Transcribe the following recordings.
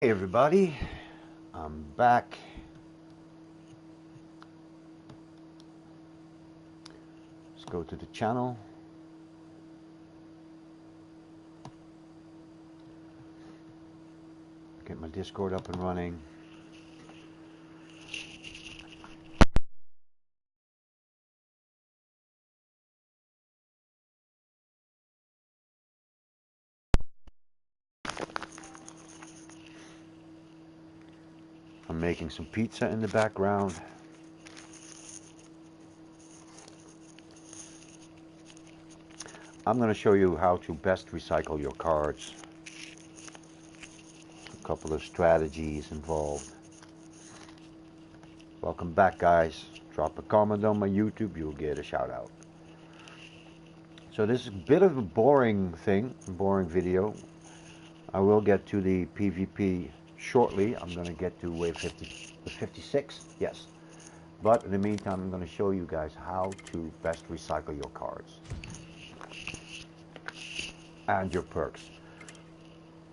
Hey everybody, I'm back. Let's go to the channel. Get my Discord up and running. I'm making some pizza in the background. I'm going to show you how to best recycle your cards. A couple of strategies involved. Welcome back, guys. Drop a comment on my YouTube, you'll get a shout out. So this is a bit of a boring video. I will get to the PvP shortly. I'm going to get to wave 56, yes. But in the meantime, I'm going to show you guys how to best recycle your cards and your perks.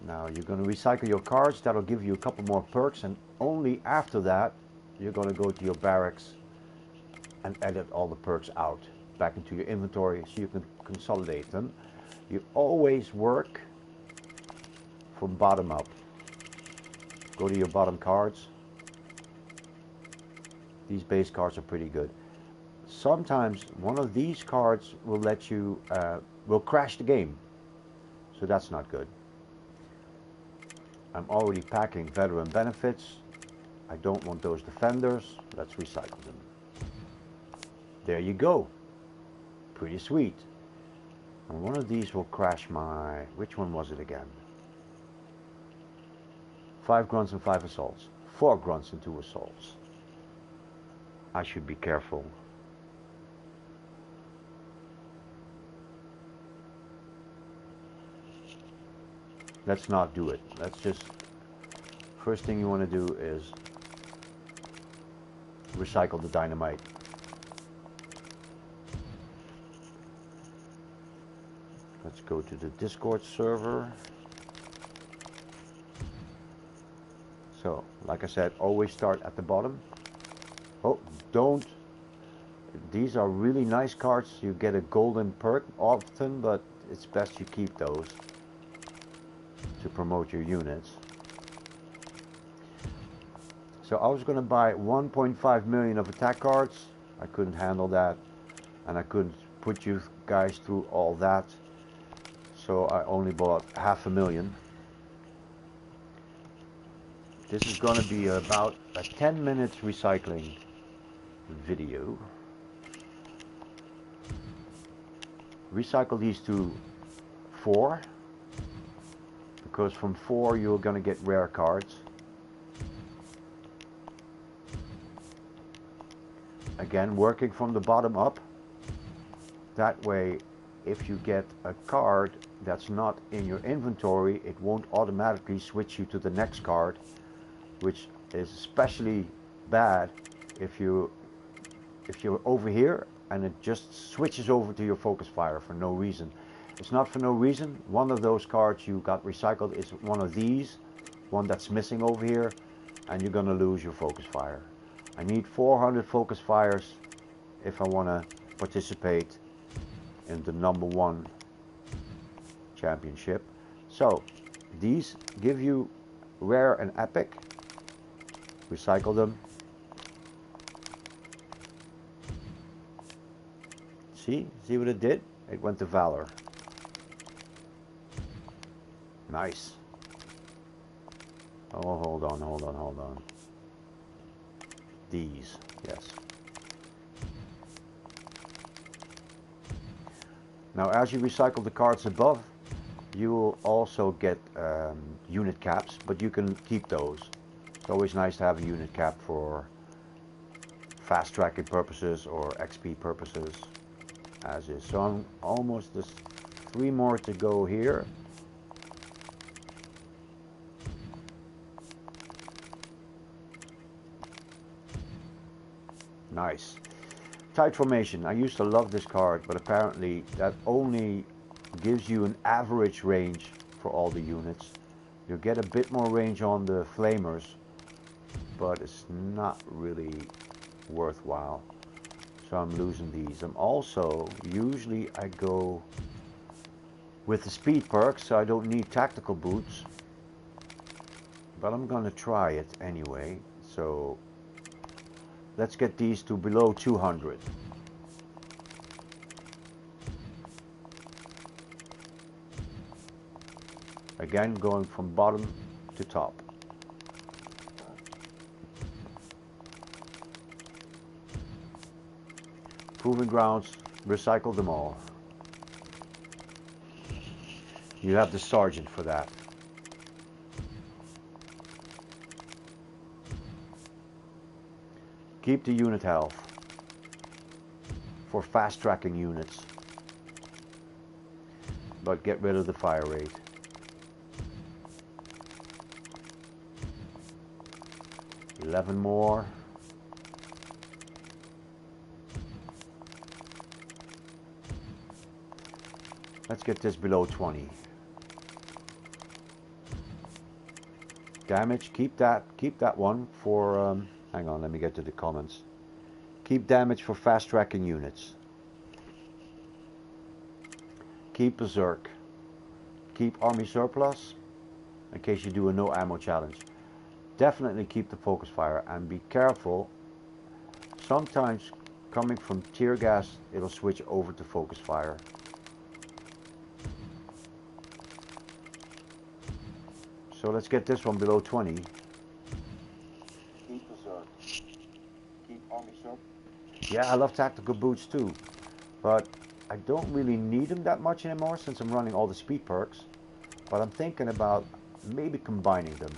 Now you're going to recycle your cards. That'll give you a couple more perks, and only after that you're going to go to your barracks and edit all the perks out back into your inventory so you can consolidate them. You always work from bottom up. Go to your bottom cards. These base cards are pretty good. Sometimes one of these cards will let you will crash the game, so that's not good. I'm already packing veteran benefits. I don't want those defenders. Let's recycle them. There you go. Pretty sweet. And one of these will crash my, which one was it again? 5 grunts and 5 assaults. 4 grunts and 2 assaults. I should be careful. Let's not do it. Let's just, first thing you want to do is recycle the dynamite. Let's go to the Discord server. So, like I said, always start at the bottom. Oh, don't. These are really nice cards. You get a golden perk often, but it's best you keep those to promote your units. So I was going to buy 1.5 million of attack cards. I couldn't handle that, and I couldn't put you guys through all that. So I only bought 500,000. This is going to be about a 10 minutes recycling video. Recycle these to 4, because from 4 you're going to get rare cards. Again, working from the bottom up. That way, if you get a card that's not in your inventory, it won't automatically switch you to the next card, which is especially bad if you're over here and it just switches over to your focus fire for no reason. It's not for no reason. One of those cards you got recycled is one of these, one that's missing over here, and you're gonna lose your focus fire. I need 400 focus fires if I want to participate in the #1 championship. So these give you rare and epic. Recycle them. See what it did? It went to Valor. Nice. Oh, hold on. These, yes. Now, as you recycle the cards above, you will also get unit caps, but you can keep those. It's always nice to have a unit cap for fast tracking purposes or XP purposes, as is. So I'm almost, there's 3 more to go here. Nice. Tight formation. I used to love this card, but apparently that only gives you an average range for all the units. You'll get a bit more range on the flamers, but it's not really worthwhile. So I'm losing these. I'm also, usually I go with the speed perks, so I don't need tactical boots. But I'm gonna try it anyway. So let's get these to below 200. Again, going from bottom to top. Proving grounds, recycle them all. You have the sergeant for that. Keep the unit health for fast tracking units, but get rid of the fire rate. $11 more. Let's get this below 20. Damage, keep that one for, hang on, let me get to the comments. Keep damage for fast tracking units. Keep berserk. Keep army surplus, in case you do a no ammo challenge. Definitely keep the focus fire, and be careful. Sometimes coming from tear gas, it'll switch over to focus fire. So let's get this one below 20. Keep berserk. Keep army surplus. Yeah, I love tactical boots too, but I don't really need them that much anymore since I'm running all the speed perks. But I'm thinking about maybe combining them.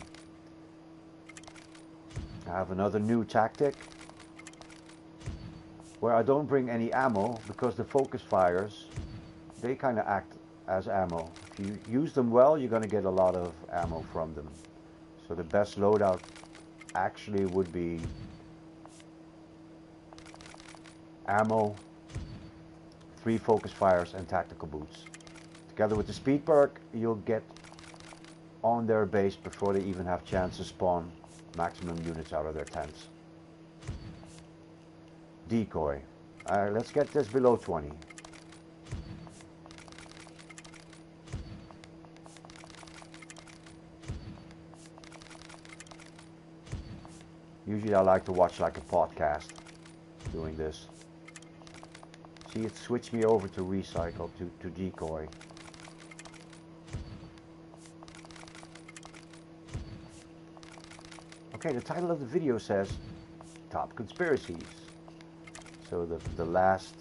I have another new tactic where I don't bring any ammo, because the focus fires, they kind of act as ammo. If you use them well, you're going to get a lot of ammo from them. So the best loadout actually would be ammo, 3 focus fires, and tactical boots. Together with the speed perk, you'll get on their base before they even have chance to spawn maximum units out of their tents. Decoy. Let's get this below 20. Usually I like to watch like a podcast doing this. See, it switched me over to recycle, to decoy. Okay, the title of the video says Top Conspiracies. So the last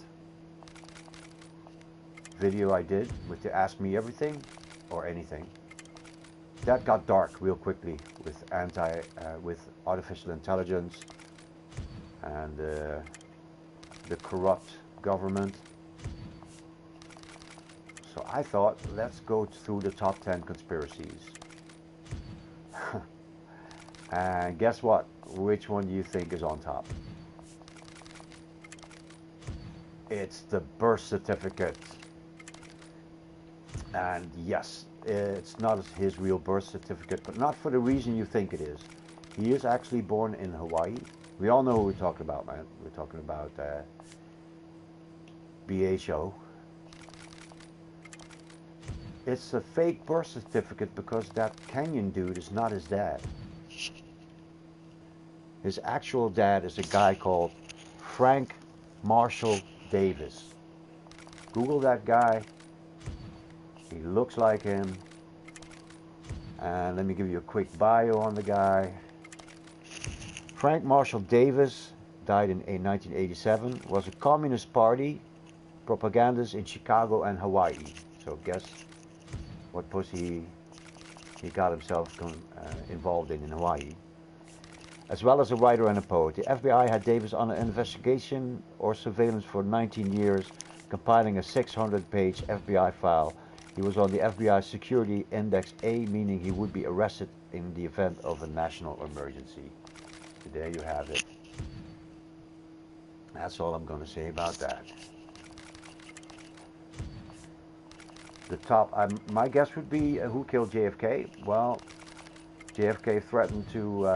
video I did with the Ask Me Everything or Anything, that got dark real quickly with with artificial intelligence and the corrupt government. So I thought, let's go through the top 10 conspiracies. And guess what? Which one do you think is on top? It's the birth certificate. And yes, it's not his real birth certificate, but not for the reason you think it is. He is actually born in Hawaii. We all know who we're talking about, man. We're talking about BHO. It's a fake birth certificate because that Kenyan dude is not his dad. His actual dad is a guy called Frank Marshall Davis. Google that guy. He looks like him. And let me give you a quick bio on the guy. Frank Marshall Davis died in 1987. Was a Communist Party propagandist in Chicago and Hawaii. So guess what pussy he got himself involved in Hawaii. As well as a writer and a poet. The FBI had Davis on an investigation or surveillance for 19 years, compiling a 600-page FBI file. He was on the FBI Security Index A, meaning he would be arrested in the event of a national emergency. So there you have it. That's all I'm going to say about that. The top, my guess would be who killed JFK? Well, JFK threatened to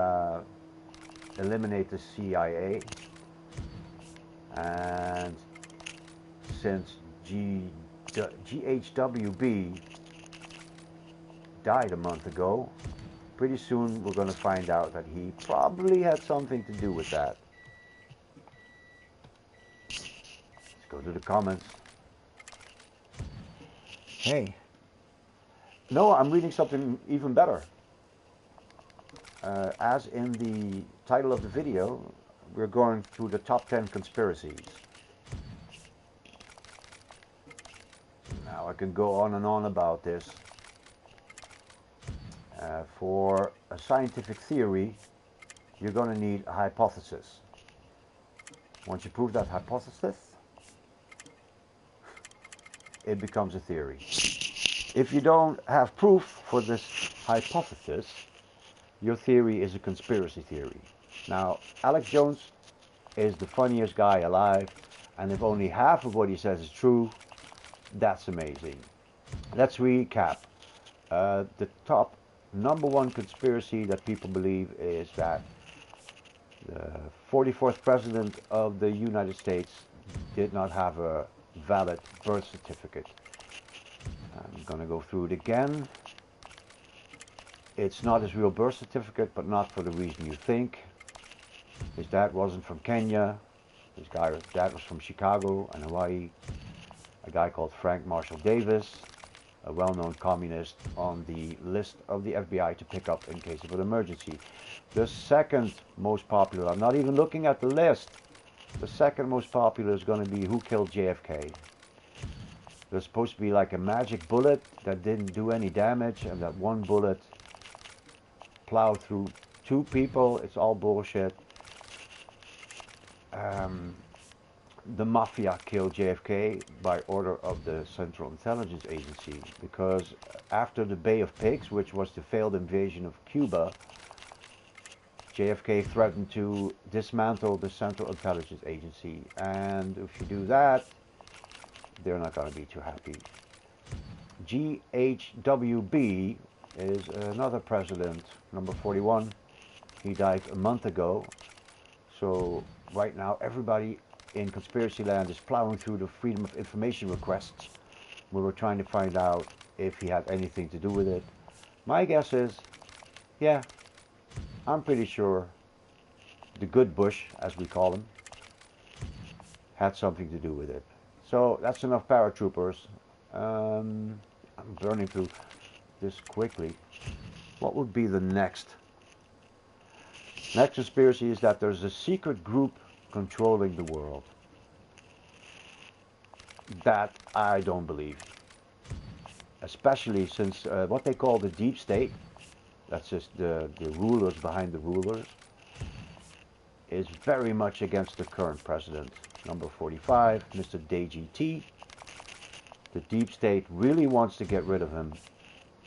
eliminate the CIA, and since GHWB died a month ago, pretty soon we're going to find out that he probably had something to do with that. Let's go to the comments. Hey. No, I'm reading something even better. As in the title of the video, we're going through the top 10 conspiracies. Now I can go on and on about this. For a scientific theory, you're going to need a hypothesis. Once you prove that hypothesis, it becomes a theory. If you don't have proof for this hypothesis, your theory is a conspiracy theory. Now, Alex Jones is the funniest guy alive, and if only half of what he says is true, that's amazing. Let's recap. The top number one conspiracy that people believe is that the 44th president of the United States did not have a valid birth certificate. I'm going to go through it again. It's not his real birth certificate, but not for the reason you think. His dad wasn't from Kenya. His dad was from Chicago and Hawaii. A guy called Frank Marshall Davis, a well-known communist on the list of the FBI to pick up in case of an emergency. The second most popular, I'm not even looking at the list, the second most popular is going to be who killed JFK. There's supposed to be like a magic bullet that didn't do any damage, and that one bullet plowed through two people. It's all bullshit. The mafia killed JFK by order of the Central Intelligence Agency, because after the Bay of Pigs, which was the failed invasion of Cuba, JFK threatened to dismantle the Central Intelligence Agency, and if you do that, they're not going to be too happy. GHWB is another president, number 41. He died a month ago, so right now everybody in conspiracy land is plowing through the Freedom of Information requests. We were trying to find out if he had anything to do with it. My guess is, yeah, I'm pretty sure the good Bush, as we call him, had something to do with it. So that's enough paratroopers. I'm burning through this quickly. What would be the next? Next conspiracy is that there's a secret group controlling the world. That I don't believe. Especially since what they call the deep state, that's just the rulers behind the rulers, is very much against the current president, number 45, Mr. DGT. The deep state really wants to get rid of him,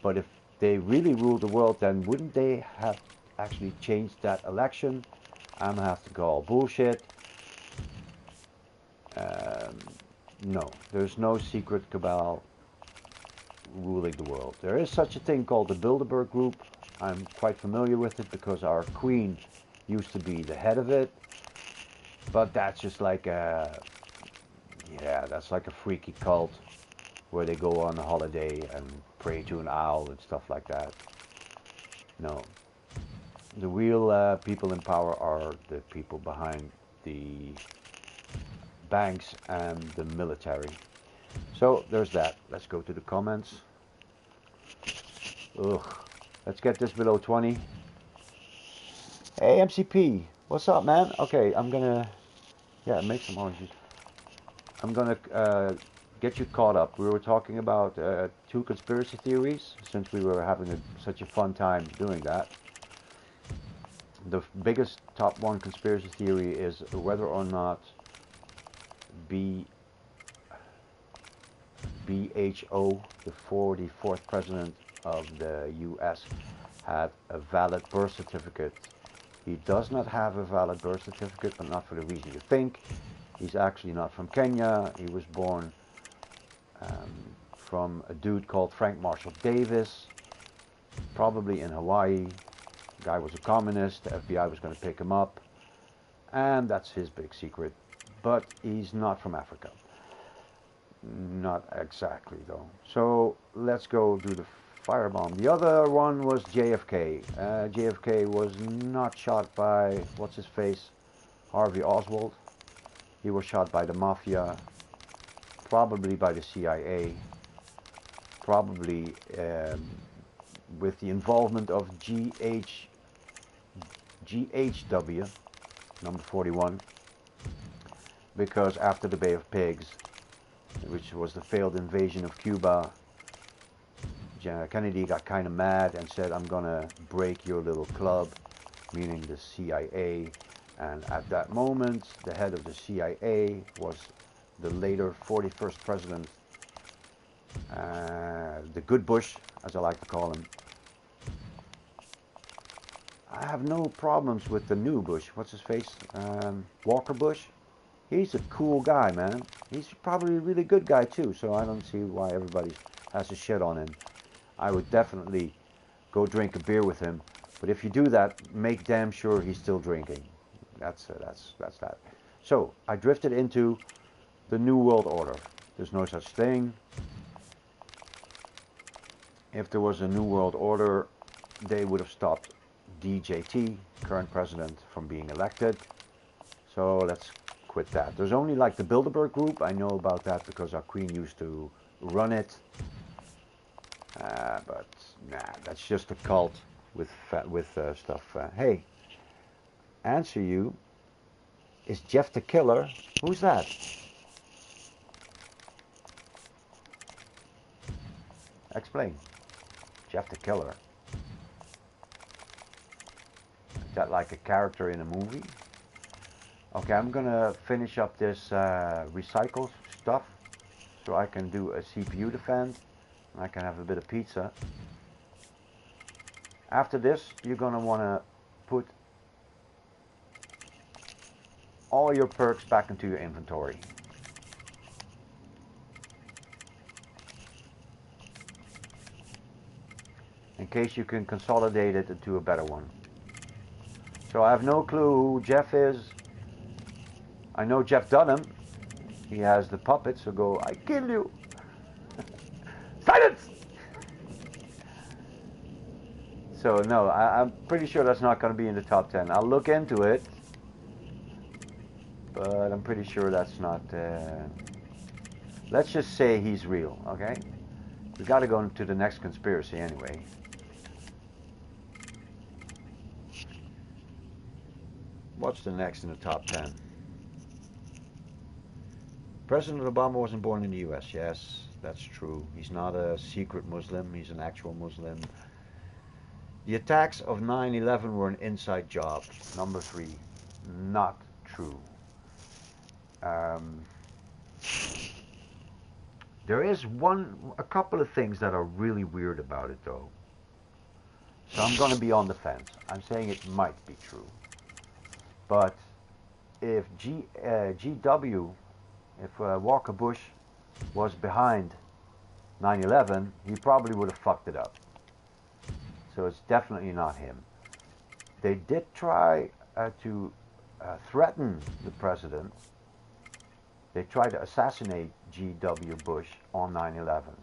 but if they really rule the world, then wouldn't they have actually changed that election? I'm gonna have to go all bullshit. No, there's no secret cabal ruling the world. There is such a thing called the Bilderberg Group. I'm quite familiar with it because our queen used to be the head of it. But that's just like a, yeah, that's like a freaky cult where they go on a holiday and pray to an owl and stuff like that. No. The real people in power are the people behind the banks and the military. So there's that. Let's go to the comments. Ugh. Let's get this below 20. Hey MCP, what's up, man? Okay, I'm gonna, yeah, make some oranges. I'm gonna get you caught up. We were talking about 2 conspiracy theories, since we were having such a fun time doing that. The biggest top 1 conspiracy theory is whether or not BHO, the 44th president of the US, had a valid birth certificate. He does not have a valid birth certificate, but not for the reason you think. He's actually not from Kenya. He was born from a dude called Frank Marshall Davis, probably in Hawaii. Guy was a communist. The FBI was going to pick him up. And that's his big secret. But he's not from Africa. Not exactly, though. So let's go do the firebomb. The other one was JFK. JFK was not shot by, what's his face, Harvey Oswald. He was shot by the mafia, probably by the CIA, probably with the involvement of GHW, number 41, because after the Bay of Pigs, which was the failed invasion of Cuba, Kennedy got kind of mad and said, I'm gonna break your little club, meaning the CIA. And at that moment, the head of the CIA was the later 41st president, the good Bush, as I like to call him. I have no problems with the new Bush. What's his face? Walker Bush. He's a cool guy, man. He's probably a really good guy too, so I don't see why everybody has to shit on him. I would definitely go drink a beer with him, but if you do that, make damn sure he's still drinking. That's that. So I drifted into the New World Order. There's no such thing. If there was a New World Order, they would have stopped DJT, current president, from being elected. So let's quit that. There's only like the Bilderberg group. I know about that because our queen used to run it. But nah, that's just a cult with stuff. Hey, answer you. Is Jeff the Killer? Who's that? Explain. Jeff the Killer. Is that like a character in a movie? Okay, I'm gonna finish up this recycle stuff so I can do a CPU defend. I can have a bit of pizza. After this, you're gonna wanna put all your perks back into your inventory. In case you can consolidate it into a better one. So I have no clue who Jeff is. I know Jeff Dunham. He has the puppet, so go, I kill you. Silence! So no, I'm pretty sure that's not going to be in the top 10. I'll look into it. But I'm pretty sure that's not... Let's just say he's real, okay? We got to go into the next conspiracy anyway. What's the next in the top 10? President Obama wasn't born in the US. Yes, that's true. He's not a secret Muslim. He's an actual Muslim. The attacks of 9/11 were an inside job. Number 3, not true. There is a couple of things that are really weird about it though. So I'm going to be on the fence. I'm saying it might be true. But if Walker Bush was behind 9/11, he probably would have fucked it up. So it's definitely not him. They did try to threaten the president. They tried to assassinate G.W. Bush on 9/11.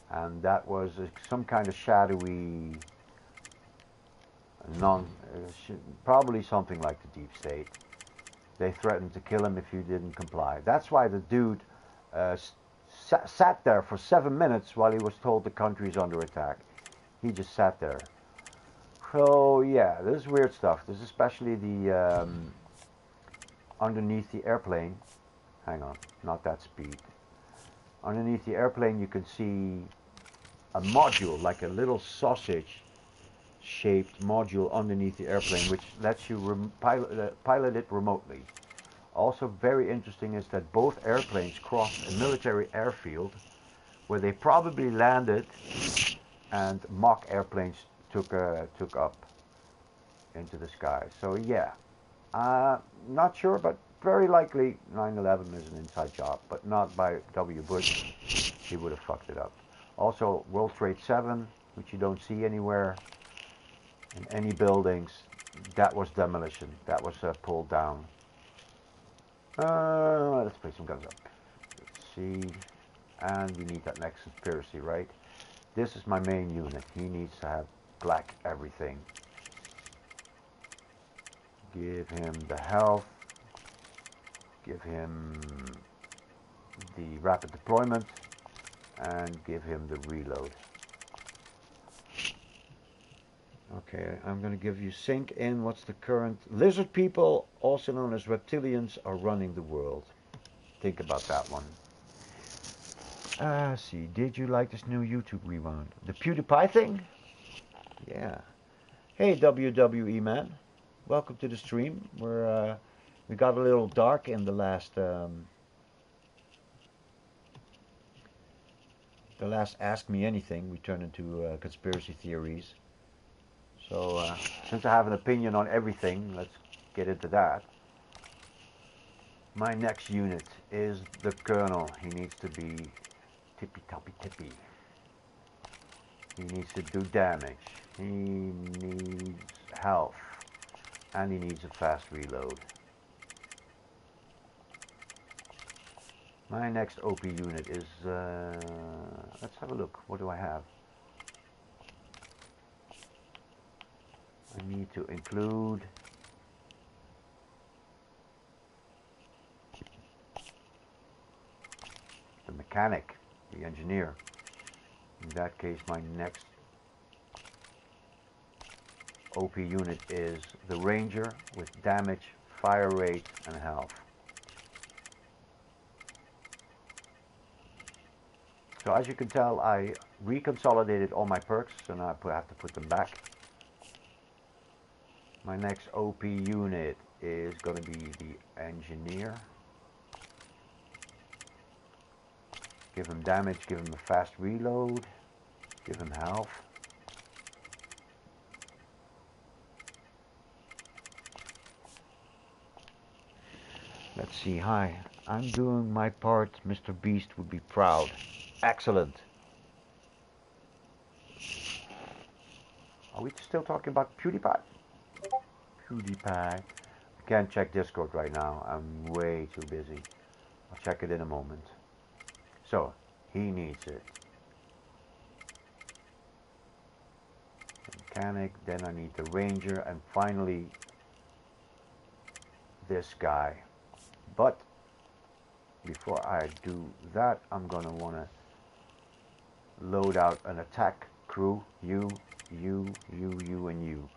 And that was some kind of shadowy, probably something like the deep state. They threatened to kill him if he didn't comply. That's why the dude sat there for 7 minutes while he was told the country's under attack. He just sat there. So yeah, there's weird stuff. There's especially the underneath the airplane. Hang on, not that speed. Underneath the airplane you can see a module, like a little sausage shaped module underneath the airplane, which lets you pilot it remotely. Also very interesting is that both airplanes crossed a military airfield where they probably landed and mock airplanes took up into the sky. So yeah, not sure, but very likely 9/11 is an inside job, but not by W. Bush. He would have fucked it up. Also, World Trade 7, which you don't see anywhere. And any buildings, that was demolition. That was pulled down. Let's play some guns up. Let's see. And we need that next conspiracy, right? This is my main unit. He needs to have black everything. Give him the health. Give him the rapid deployment. And give him the reload. Okay, I'm going to give you sync in what's the current... Lizard people, also known as reptilians, are running the world. Think about that one. See, did you like this new YouTube rewound? The PewDiePie thing? Yeah. Hey, WWE man. Welcome to the stream. We got a little dark in the last Ask Me Anything. We turned into conspiracy theories. So, since I have an opinion on everything, let's get into that. My next unit is the Colonel. He needs to be tippy-toppy-tippy. He needs to do damage. He needs health. And he needs a fast reload. My next OP unit is... let's have a look. What do I have? I need to include the mechanic, the engineer. In that case, my next OP unit is the ranger with damage, fire rate, and health. So as you can tell, I reconsolidated all my perks, so now I have to put them back. My next OP unit is going to be the engineer. Give him damage, give him a fast reload, give him health. Let's see, hi, I'm doing my part, Mr. Beast would be proud. Excellent. Are we still talking about PewDiePie? PewDiePie. I can't check Discord right now. I'm way too busy. I'll check it in a moment. So, he needs it. Mechanic, then I need the ranger, and finally this guy. But before I do that, I'm gonna wanna load out an attack crew. You, and you.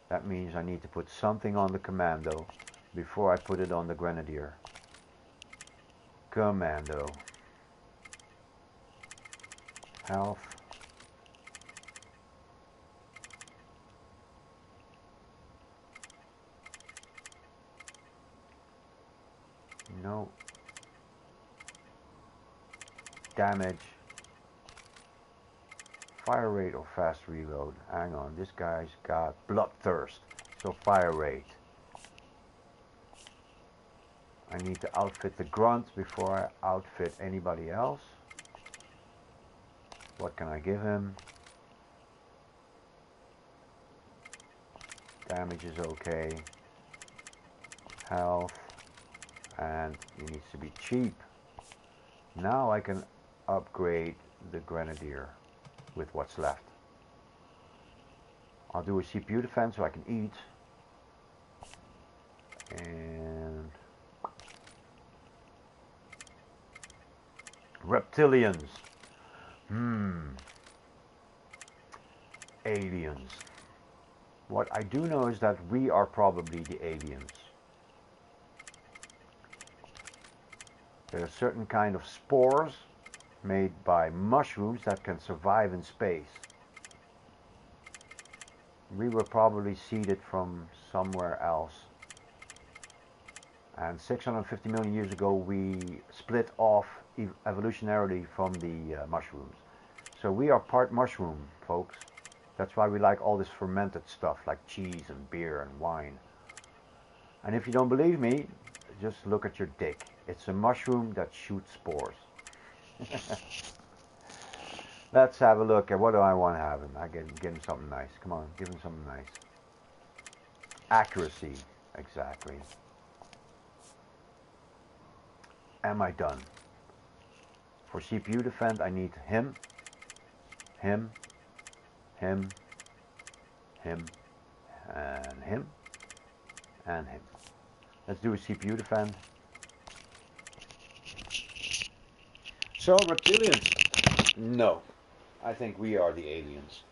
That means I need to put something on the commando before I put it on the grenadier. Commando. Health. No. Damage. Fire rate or fast reload. Hang on, this guy's got bloodthirst. So fire rate. I need to outfit the grunt before I outfit anybody else. What can I give him? Damage is okay. Health. And he needs to be cheap. Now I can upgrade the grenadier with what's left. I'll do a CPU defense so I can eat. And reptilians. Aliens. What I do know is that we are probably the aliens. There are certain kind of spores made by mushrooms that can survive in space. We were probably seeded from somewhere else. And 650 million years ago we split off evolutionarily from the mushrooms. So we are part mushroom, folks. That's why we like all this fermented stuff like cheese and beer and wine. And if you don't believe me, just look at your dick. It's a mushroom that shoots spores. Let's have a look at what do I want to have him. I give him something nice. Come on, give him something nice. Accuracy, exactly. Am I done? For CPU defend, I need him, him, him, him, and him, and him. Let's do a CPU defend. So, reptilians? No. I think we are the aliens.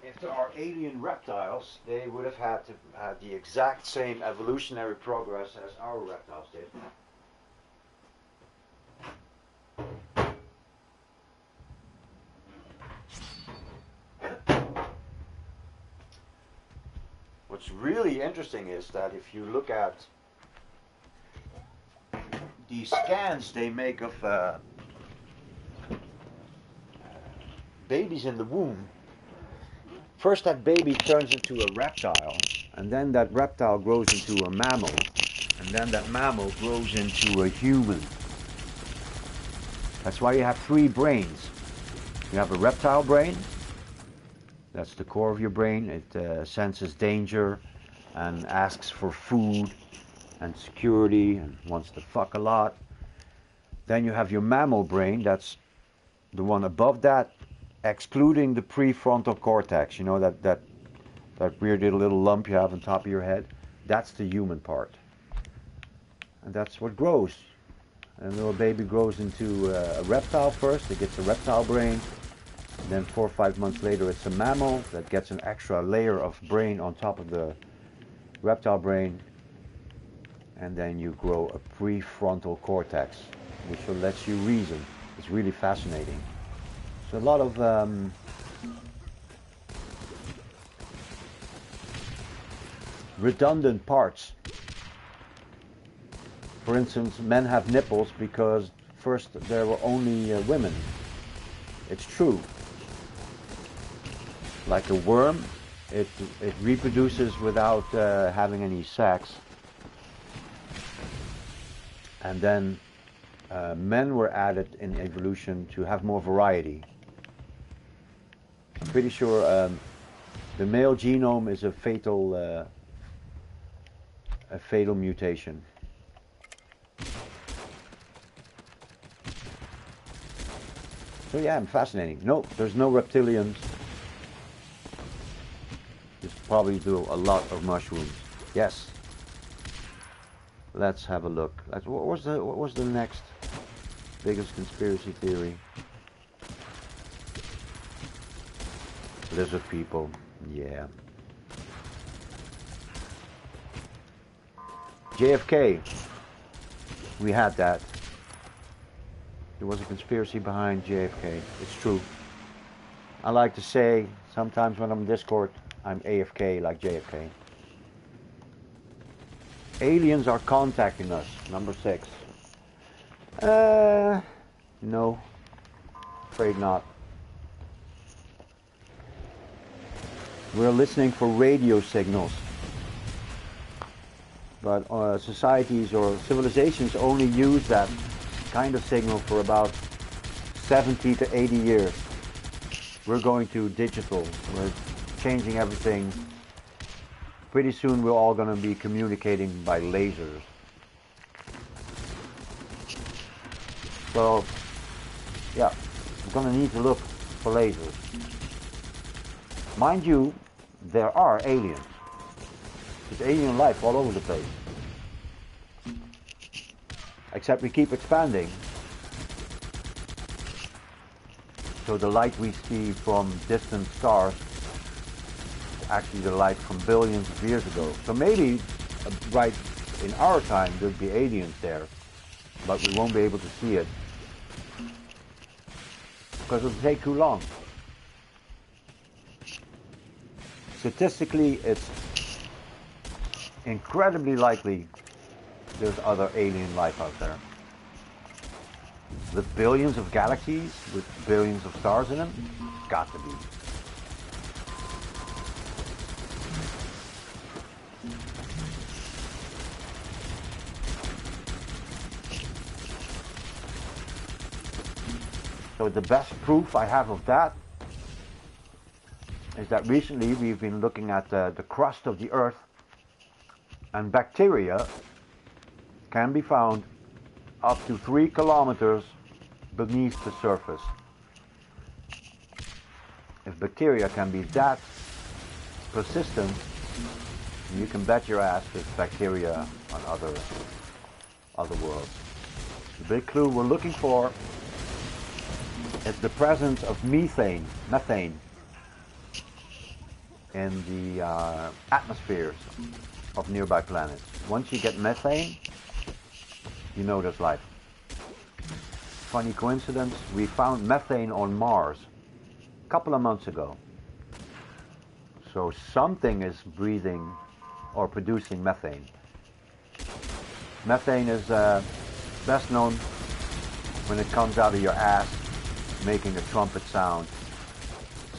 If there are alien reptiles, they would have had to have the exact same evolutionary progress as our reptiles did. What's really interesting is that if you look at the scans they make of babies in the womb, first that baby turns into a reptile, and then that reptile grows into a mammal, and then that mammal grows into a human. That's why you have three brains. You have a reptile brain. That's the core of your brain. It senses danger and asks for food and security and wants to fuck a lot. Then you have your mammal brain. That's the one above that, excluding the prefrontal cortex. You know, that weird little lump you have on top of your head. That's the human part. And that's what grows. And a little baby grows into a reptile first. It gets a reptile brain. And then 4 or 5 months later, it's a mammal that gets an extra layer of brain on top of the reptile brain. And then you grow a prefrontal cortex, which lets you reason. It's really fascinating. So a lot of redundant parts. For instance, men have nipples because first there were only women. It's true. Like a worm, it reproduces without having any sex. And then men were added in evolution to have more variety. I'm pretty sure the male genome is a fatal mutation. So yeah, fascinating. No, there's no reptilians. Just probably do a lot of mushrooms. Yes. Let's have a look. What was the next biggest conspiracy theory? Lizard people. Yeah. JFK. We had that. There was a conspiracy behind JFK. It's true. I like to say sometimes when I'm in Discord, I'm AFK like JFK. Aliens are contacting us. Number 6. No. Afraid not. We're listening for radio signals. But societies or civilizations only use that kind of signal for about 70 to 80 years. We're going to digital. We're changing everything. Pretty soon we're all going to be communicating by lasers. So, yeah, we're going to need to look for lasers. Mind you, there are aliens. There's alien life all over the place. Except we keep expanding. So the light we see from distant stars is actually the light from billions of years ago. So maybe right in our time there'd be aliens there, but we won't be able to see it because it'll take too long. Statistically, it's incredibly likely there's other alien life out there. With billions of galaxies, with billions of stars in them, got to be. So the best proof I have of that is is that recently we've been looking at the crust of the earth, and bacteria can be found up to 3 kilometers beneath the surface. If bacteria can be that persistent, you can bet your ass there's bacteria on other worlds. The big clue we're looking for is the presence of methane in the atmospheres of nearby planets. Once you get methane, you know there's life. Funny coincidence, we found methane on Mars a couple of months ago. So something is breathing or producing methane. Methane is best known when it comes out of your ass, making a trumpet sound,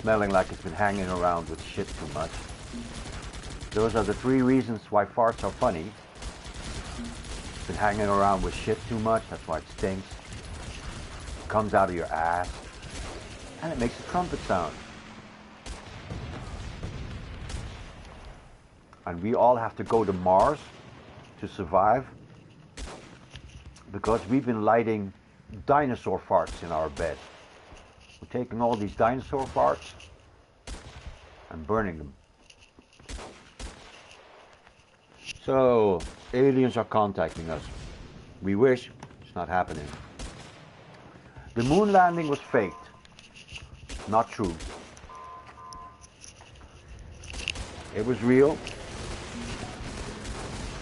smelling like it's been hanging around with shit too much. Those are the 3 reasons why farts are funny. It's been hanging around with shit too much, that's why it stinks. It comes out of your ass, and it makes a trumpet sound. And we all have to go to Mars to survive, because we've been lighting dinosaur farts in our bed. We're taking all these dinosaur farts and burning them. So, aliens are contacting us. We wish. It's not happening. The moon landing was faked. Not true. It was real.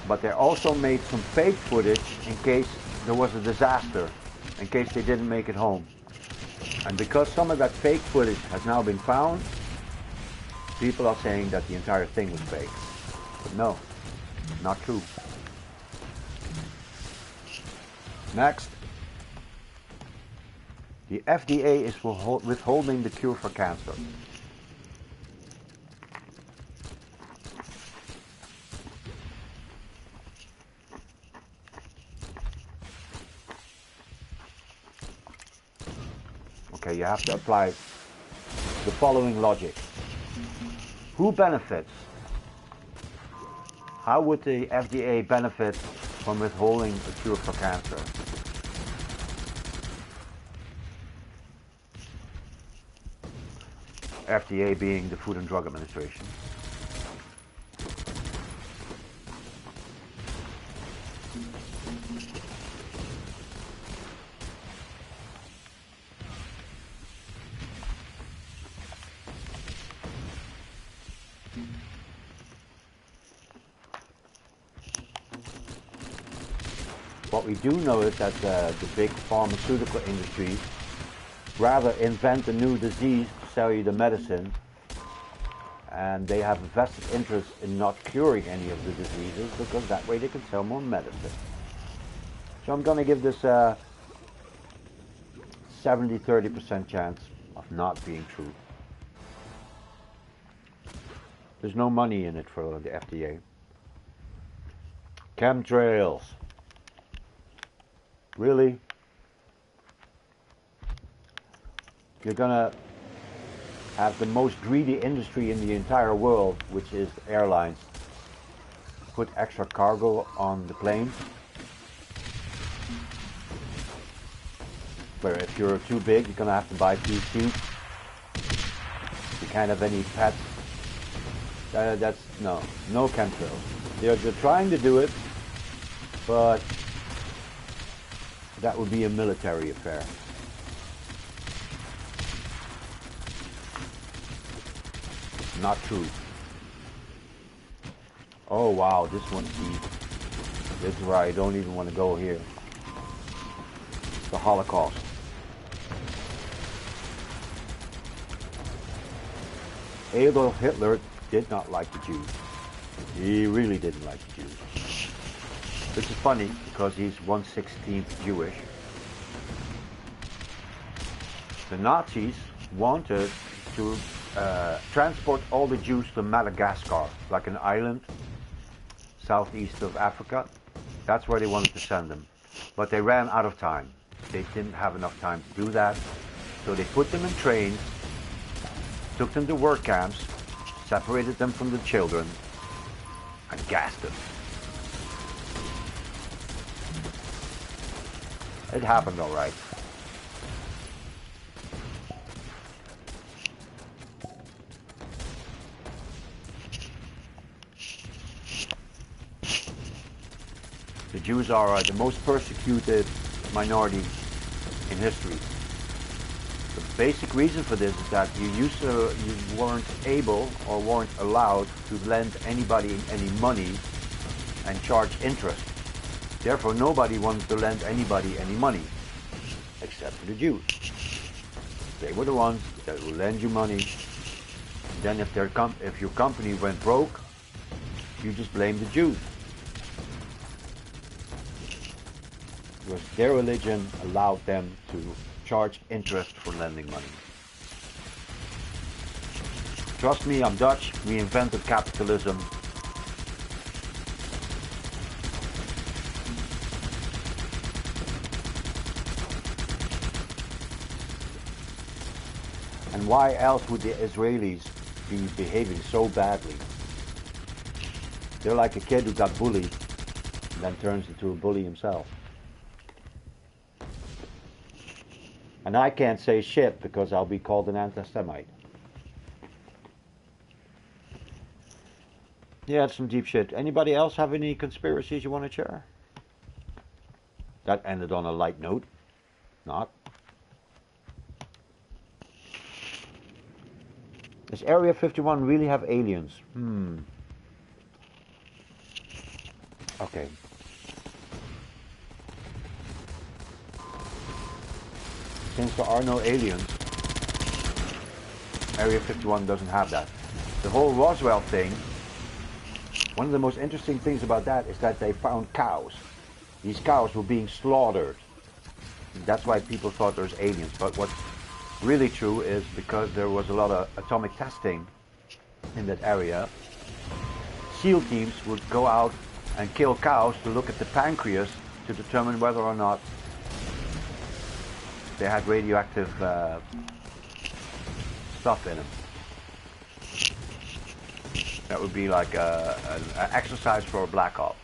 But they also made some fake footage in case there was a disaster, in case they didn't make it home. And because some of that fake footage has now been found, people are saying that the entire thing was fake. But no, not true. Next, the FDA is withholding the cure for cancer. Okay, you have to apply the following logic. Who benefits? How would the FDA benefit from withholding a cure for cancer? FDA being the Food and Drug Administration. What we do know is that the big pharmaceutical industries rather invent a new disease to sell you the medicine, and they have a vested interest in not curing any of the diseases, because that way they can sell more medicine. So I'm going to give this a 70-30% chance of not being true. There's no money in it for the FDA. Chemtrails. Really? You're gonna have the most greedy industry in the entire world, which is airlines, put extra cargo on the planes, where if you're too big, you're gonna have to buy 2 seats. You can't have any pets. That's no chemtrails. They're trying to do it, but that would be a military affair. Not true. Oh wow, this one's deep. This is where I don't even want to go here. The Holocaust. Adolf Hitler did not like the Jews. He really didn't like the Jews. Which is funny, because he's 1/16 Jewish. The Nazis wanted to transport all the Jews to Madagascar, like an island southeast of Africa. That's where they wanted to send them. But they ran out of time. They didn't have enough time to do that. So they put them in trains, took them to work camps, separated them from the children, and gassed them. It happened all right. The Jews are the most persecuted minority in history. The basic reason for this is that you weren't able or weren't allowed to lend anybody any money and charge interest. Therefore, nobody wanted to lend anybody any money, except for the Jews. They were the ones that would lend you money. Then if your company went broke, you just blame the Jews. Because their religion allowed them to charge interest for lending money. Trust me, I'm Dutch. We invented capitalism. And why else would the Israelis be behaving so badly? They're like a kid who got bullied and then turns into a bully himself. And I can't say shit because I'll be called an anti-Semite. Yeah, it's some deep shit. Anybody else have any conspiracies you want to share? That ended on a light note. Not. Does Area 51 really have aliens? Okay. Since there are no aliens, Area 51 doesn't have that. The whole Roswell thing, one of the most interesting things about that is that they found cows. These cows were being slaughtered. That's why people thought there was aliens. But what's really true is because there was a lot of atomic testing in that area, SEAL teams would go out and kill cows to look at the pancreas to determine whether or not they had radioactive stuff in them. That would be like an exercise for a black hole.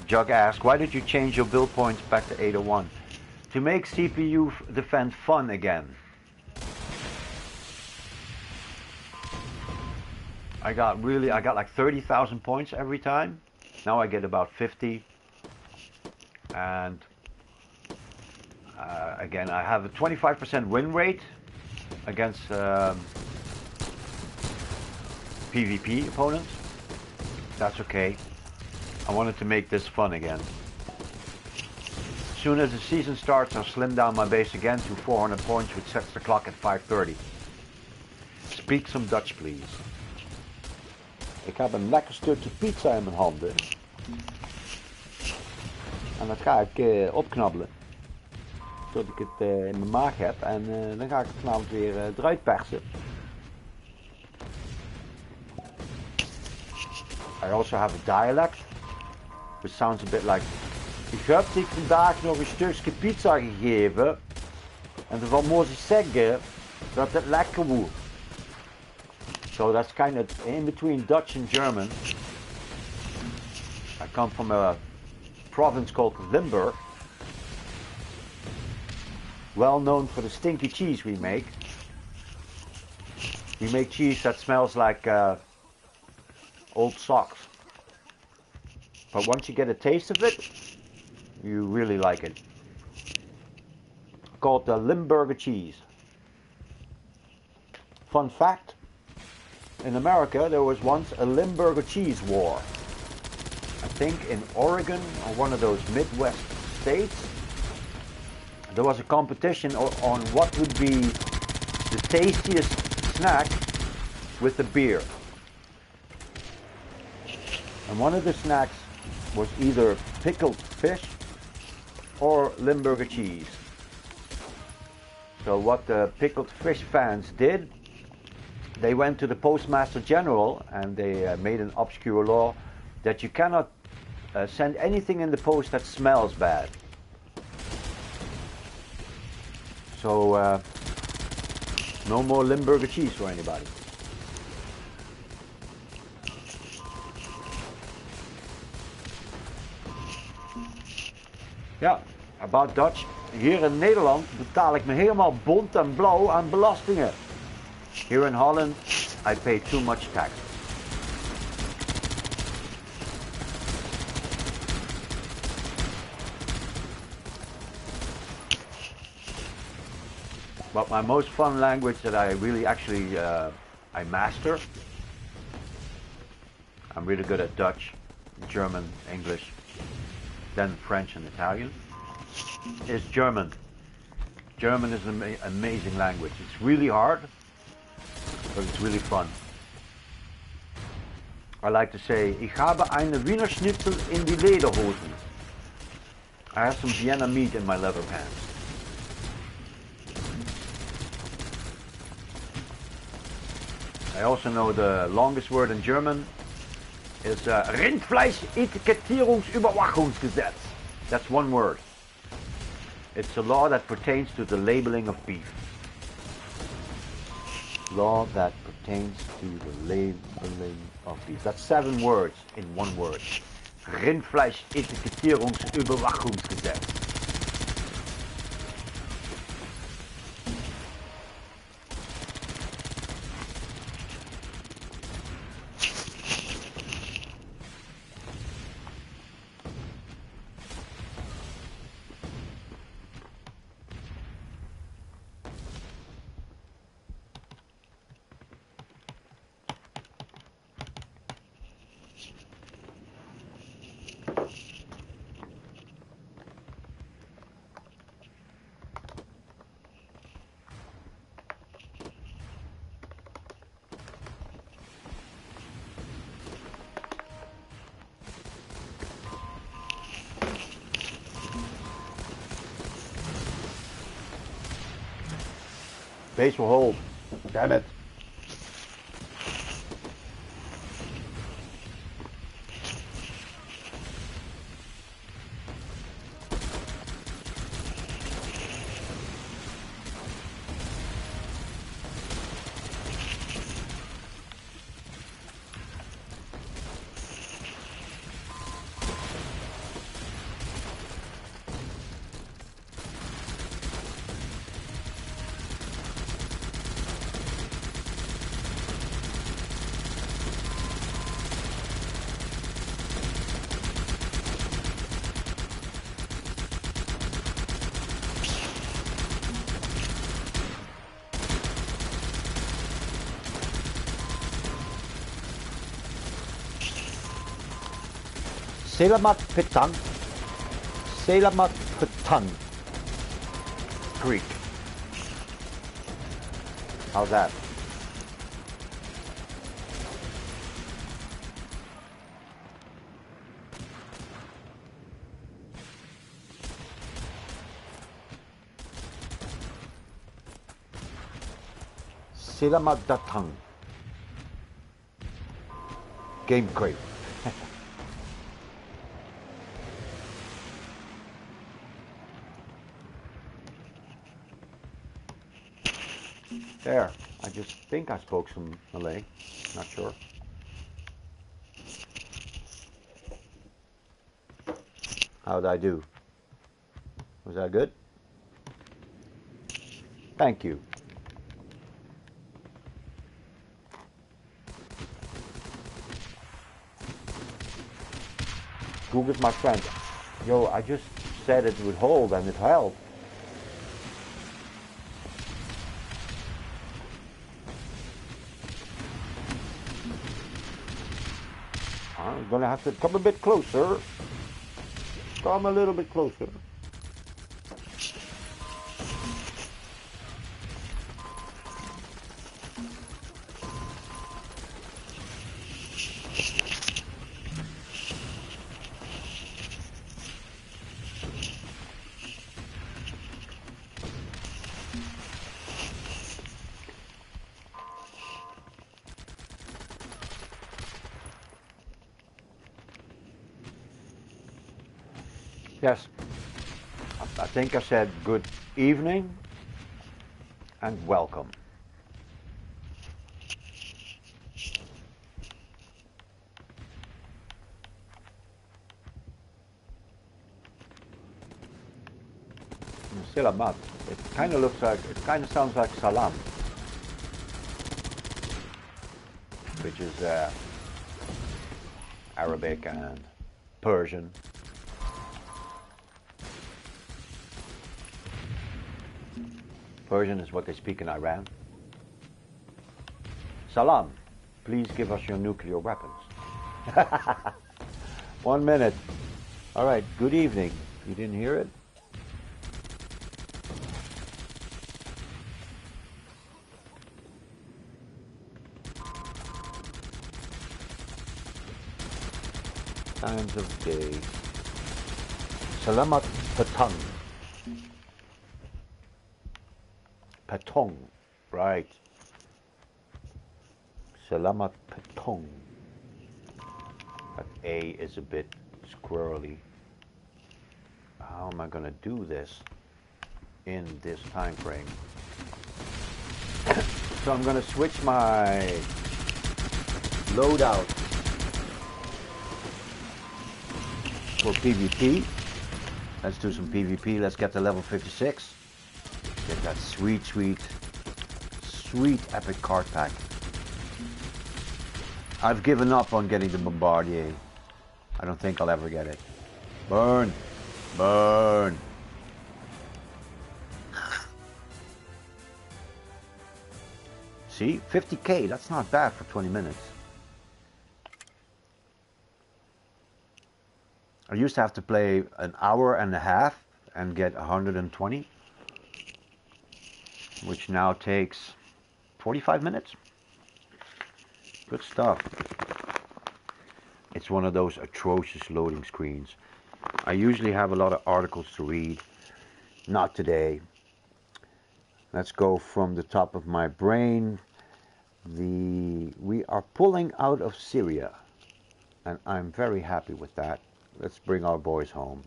Jug asked, why did you change your build points back to 801? To make CPU defend fun again. I got like 30,000 points every time. Now I get about 50. And again, I have a 25% win rate against PvP opponents. That's okay. I wanted to make this fun again. As soon as the season starts, I'll slim down my base again to 400 points, which sets the clock at 5:30. Speak some Dutch, please. Ik heb een lekker stukje pizza in mijn handen. En dat ga ik opknabbelen. Zodat ik het in mijn maag heb. En dan ga ik het vanavond weer eruit persen. I also have a dialect, which sounds a bit like, ik heb zich vandaag nog een stukje pizza gegeven, en ervan moest ik zeggen dat het lekker was. So that's kind of in between Dutch and German. I come from a province called Limburg, well known for the stinky cheese we make. We make cheese that smells like old socks. But once you get a taste of it, you really like it. Called the Limburger cheese. Fun fact, in America there was once a Limburger cheese war. I think in Oregon or one of those Midwest states, there was a competition on what would be the tastiest snack with the beer. And one of the snacks was either pickled fish or Limburger cheese. So what the pickled fish fans did, they went to the Postmaster General and they made an obscure law that you cannot send anything in the post that smells bad. So no more Limburger cheese for anybody. Ja, about Dutch. Hier in Nederland betaal ik me helemaal bont en blauw aan belastingen. Here in Holland, I pay too much tax. But my most fun language that I really actually I master, I'm really good at Dutch, German, English, then French and Italian, is German. German is an amazing language. It's really hard, but it's really fun. I like to say, ich habe eine Wiener Schnitzel in die Lederhosen. I have some Vienna meat in my leather pants. I also know the longest word in German is Rindfleisch-Etikettierungsüberwachungsgesetz. That's one word. It's a law that pertains to the labeling of beef. Law that pertains to the labeling of beef. That's 7 words in one word. Rindfleisch-Etikettierungsüberwachungsgesetz. Base will hold. Damn it. Selamat petang. Selamat petang. Greek. How's that? Selamat datang. Game crate. There, I just think I spoke some Malay, not sure. How did I do? Was that good? Thank you. Google's my friend. Yo, I just said it would hold and it held. I'm gonna have to come a bit closer. Come a little bit closer. Yes, I think I said good evening and welcome. Selamat. It kind of sounds like salam, which is Arabic and Persian. Persian is what they speak in Iran. Salam, please give us your nuclear weapons. 1 minute. All right, good evening. You didn't hear it? Times of day. Selamat petang. Petong, right. Selamat petong. That A is a bit squirrely. How am I going to do this in this time frame? So I'm going to switch my loadout for PvP. Let's do some PvP. Let's get to level 56. Get that sweet epic card pack. I've given up on getting the Bombardier. I don't think I'll ever get it. Burn! Burn! See? 50k, that's not bad for 20 minutes. I used to have to play an hour and a half and get 120. Which now takes 45 minutes. Good stuff. It's one of those atrocious loading screens. I usually have a lot of articles to read. Not today. Let's go from the top of my brain. We are pulling out of Syria. And I'm very happy with that. Let's bring our boys home.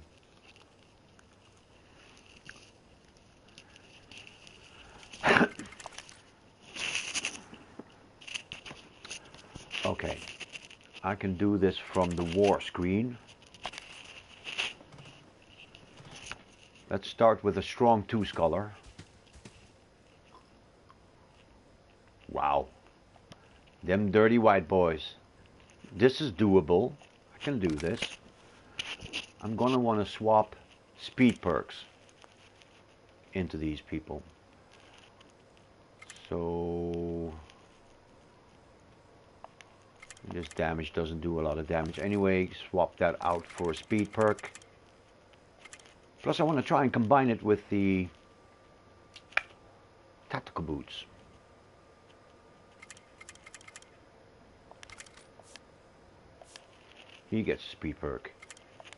Okay, I can do this from the war screen. Let's start with a strong 2 scholar. Wow, them dirty white boys. This is doable. I can do this. I'm gonna want to swap speed perks into these people. So this damage doesn't do a lot of damage anyway. Swap that out for a speed perk. Plus I want to try and combine it with the tactical boots. He gets a speed perk.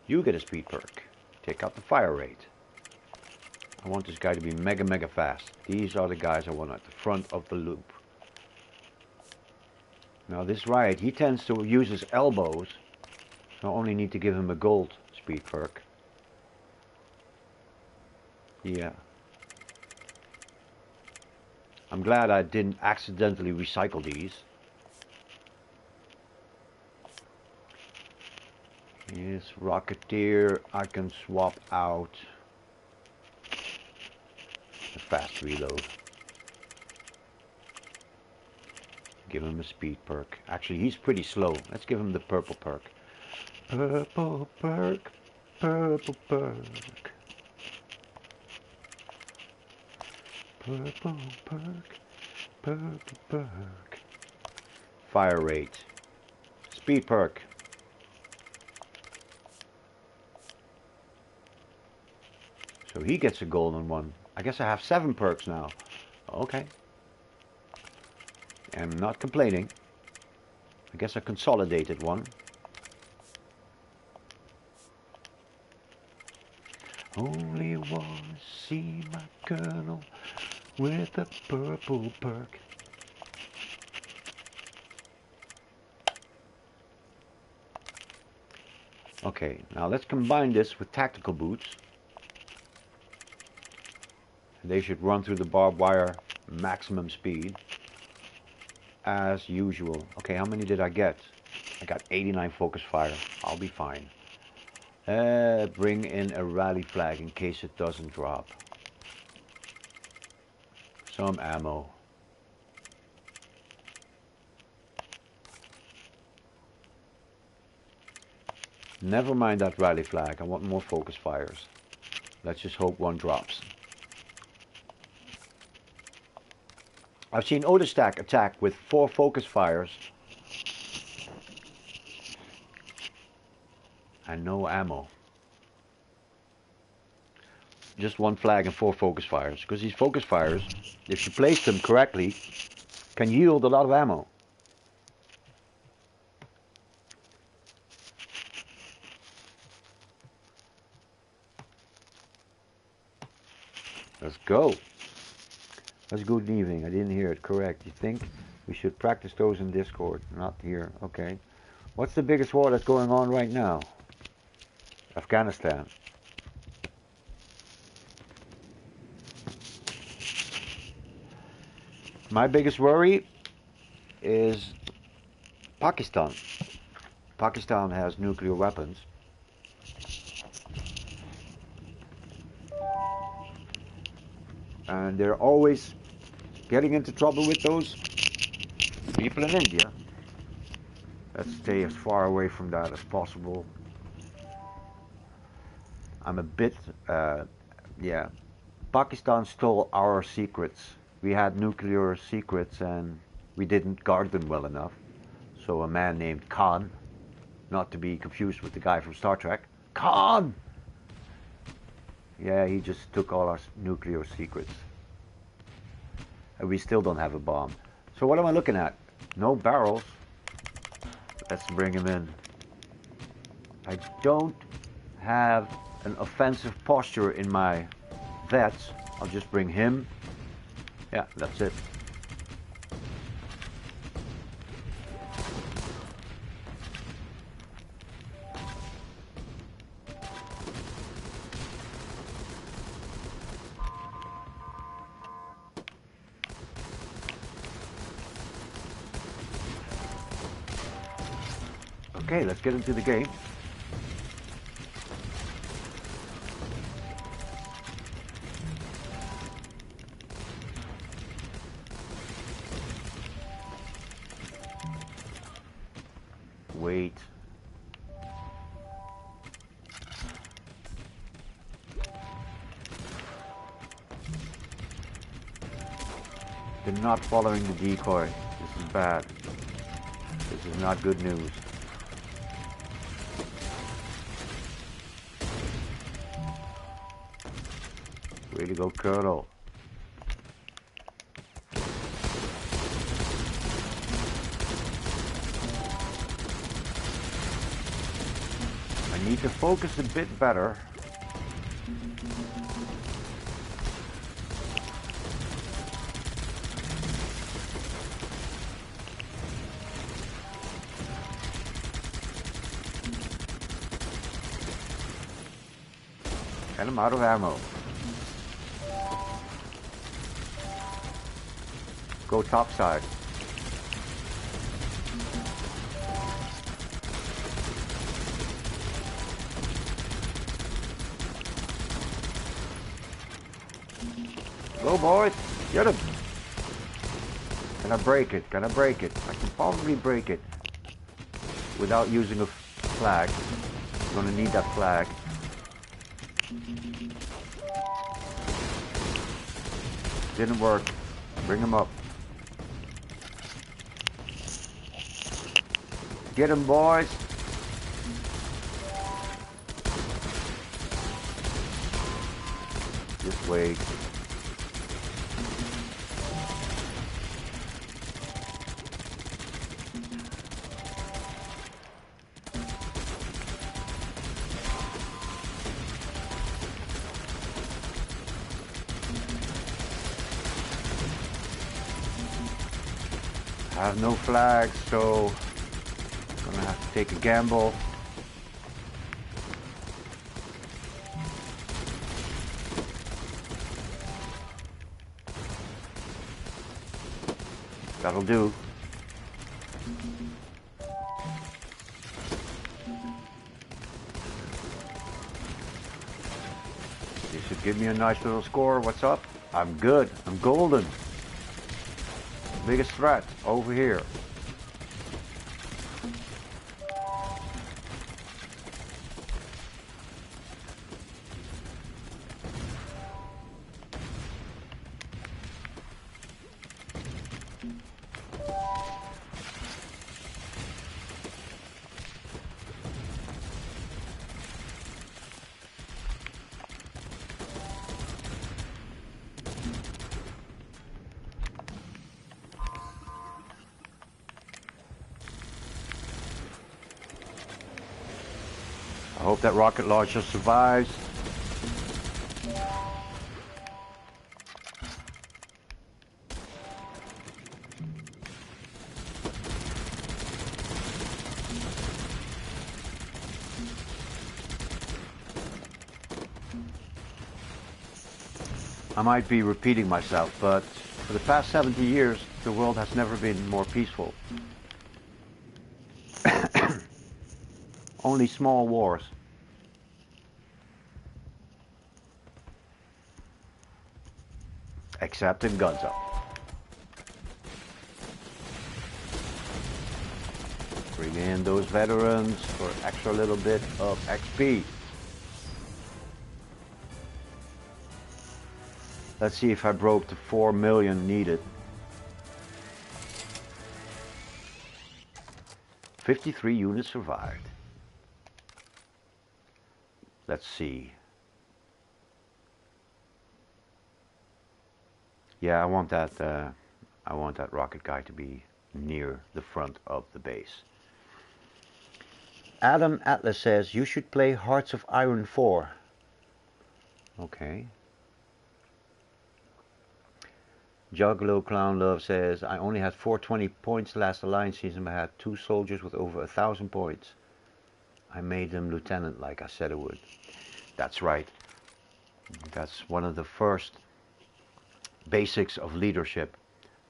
You get a speed perk. Take out the fire rate. I want this guy to be mega fast. These are the guys I want at the front of the loop. Now this riot, he tends to use his elbows, so I only need to give him a gold speed perk. Yeah. I'm glad I didn't accidentally recycle these. Yes, Rocketeer, I can swap out the fast reload. Give him a speed perk. Actually, he's pretty slow. Let's give him the purple perk. Purple perk. Purple perk. Purple perk. Purple perk. Fire rate. Speed perk. So he gets a golden one. I guess I have 7 perks now. Okay. I'm not complaining. I guess I consolidated one. Only want to see my colonel with a purple perk. Okay, now let's combine this with tactical boots. They should run through the barbed wire maximum speed. As usual. Okay, how many did I get? I got 89 focus fire. I'll be fine. Bring in a rally flag in case it doesn't drop. Some ammo. Never mind that rally flag. I want more focus fires. Let's just hope one drops. I've seen Oderstack attack with 4 focus fires and no ammo. Just 1 flag and 4 focus fires. Because these focus fires, if you place them correctly, can yield a lot of ammo. Let's go. That's good evening. I didn't hear it. Correct. You think we should practice those in Discord? Not here. Okay. What's the biggest war that's going on right now? Afghanistan. My biggest worry is Pakistan. Pakistan has nuclear weapons. And they're always getting into trouble with those people in India. Let's stay as far away from that as possible. I'm a bit, yeah. Pakistan stole our secrets. We had nuclear secrets and we didn't guard them well enough. So a man named Khan, not to be confused with the guy from Star Trek, Khan! Yeah, he just took all our nuclear secrets. And we still don't have a bomb. So what am I looking at? No barrels. Let's bring him in. I don't have an offensive posture in my vets. I'll just bring him. Yeah, that's it. Okay, let's get into the game. Wait. They're not following the decoy. This is bad. This is not good news. Way to go, Colonel. I need to focus a bit better. And I'm out of ammo. Go topside. Go, boys. Get him. Can I break it? Can I break it? I can probably break it without using a flag. I'm gonna need that flag. Didn't work. Bring him up. Get him, boys. Just wait. I have no flags, so I'm gonna have to take a gamble. That'll do. This should give me a nice little score. What's up? I'm good. I'm golden. Biggest threat over here. I hope that rocket launcher survives. I might be repeating myself, but for the past 70 years, the world has never been more peaceful. Only small wars. Except in guns up. Bring in those veterans for extra little bit of XP. Let's see if I broke the 4 million needed. 53 units survived. Let's see. Yeah, I want that rocket guy to be near the front of the base. Adam Atlas says you should play Hearts of Iron 4. Okay. Juggalo Clown Love says I only had 420 points last Alliance season, but I had 2 soldiers with over 1,000 points. I made them lieutenant like I said I would. That's right. That's one of the first basics of leadership.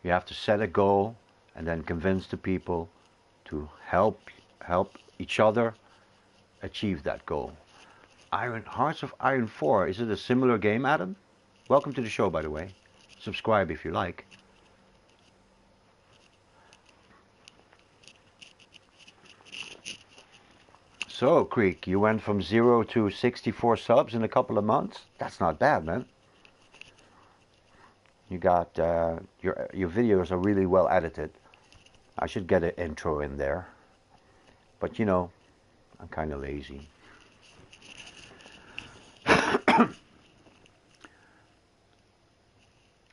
You have to set a goal and then convince the people to help each other achieve that goal. Hearts of Iron 4, is it a similar game, Adam? Welcome to the show, by the way. Subscribe if you like. So, Creek, you went from 0 to 64 subs in a couple of months? That's not bad, man. You got, your videos are really well edited. I should get an intro in there. But, you know, I'm kind of lazy.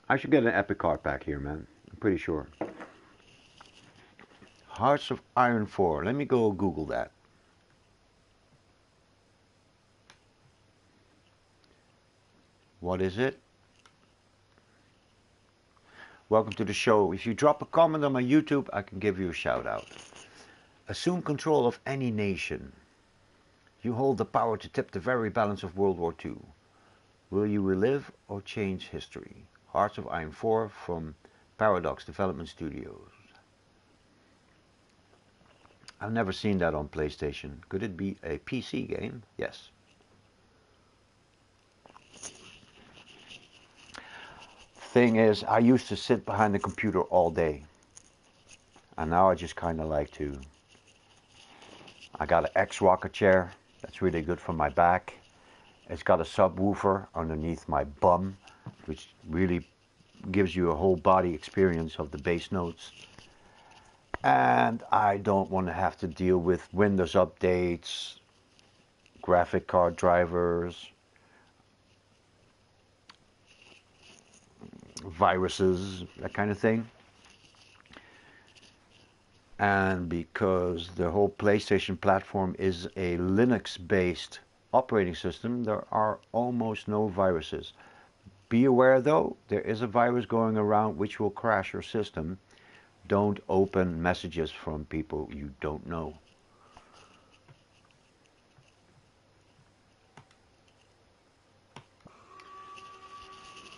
I should get an epic card pack here, man. I'm pretty sure. Hearts of Iron 4. Let me go Google that. What is it? Welcome to the show. If you drop a comment on my YouTube, I can give you a shout out. Assume control of any nation. You hold the power to tip the very balance of World War II. Will you relive or change history? Hearts of Iron 4 from Paradox Development Studios. I've never seen that on PlayStation. Could it be a PC game? Yes. Thing is, I used to sit behind the computer all day. And now I just kind of like to... I got an X-Rocker chair. That's really good for my back. It's got a subwoofer underneath my bum, which really gives you a whole body experience of the bass notes. And I don't want to have to deal with Windows updates, graphic card drivers, viruses, that kind of thing. And because the whole PlayStation platform is a Linux-based operating system, there are almost no viruses. Be aware though, there is a virus going around which will crash your system. Don't open messages from people you don't know.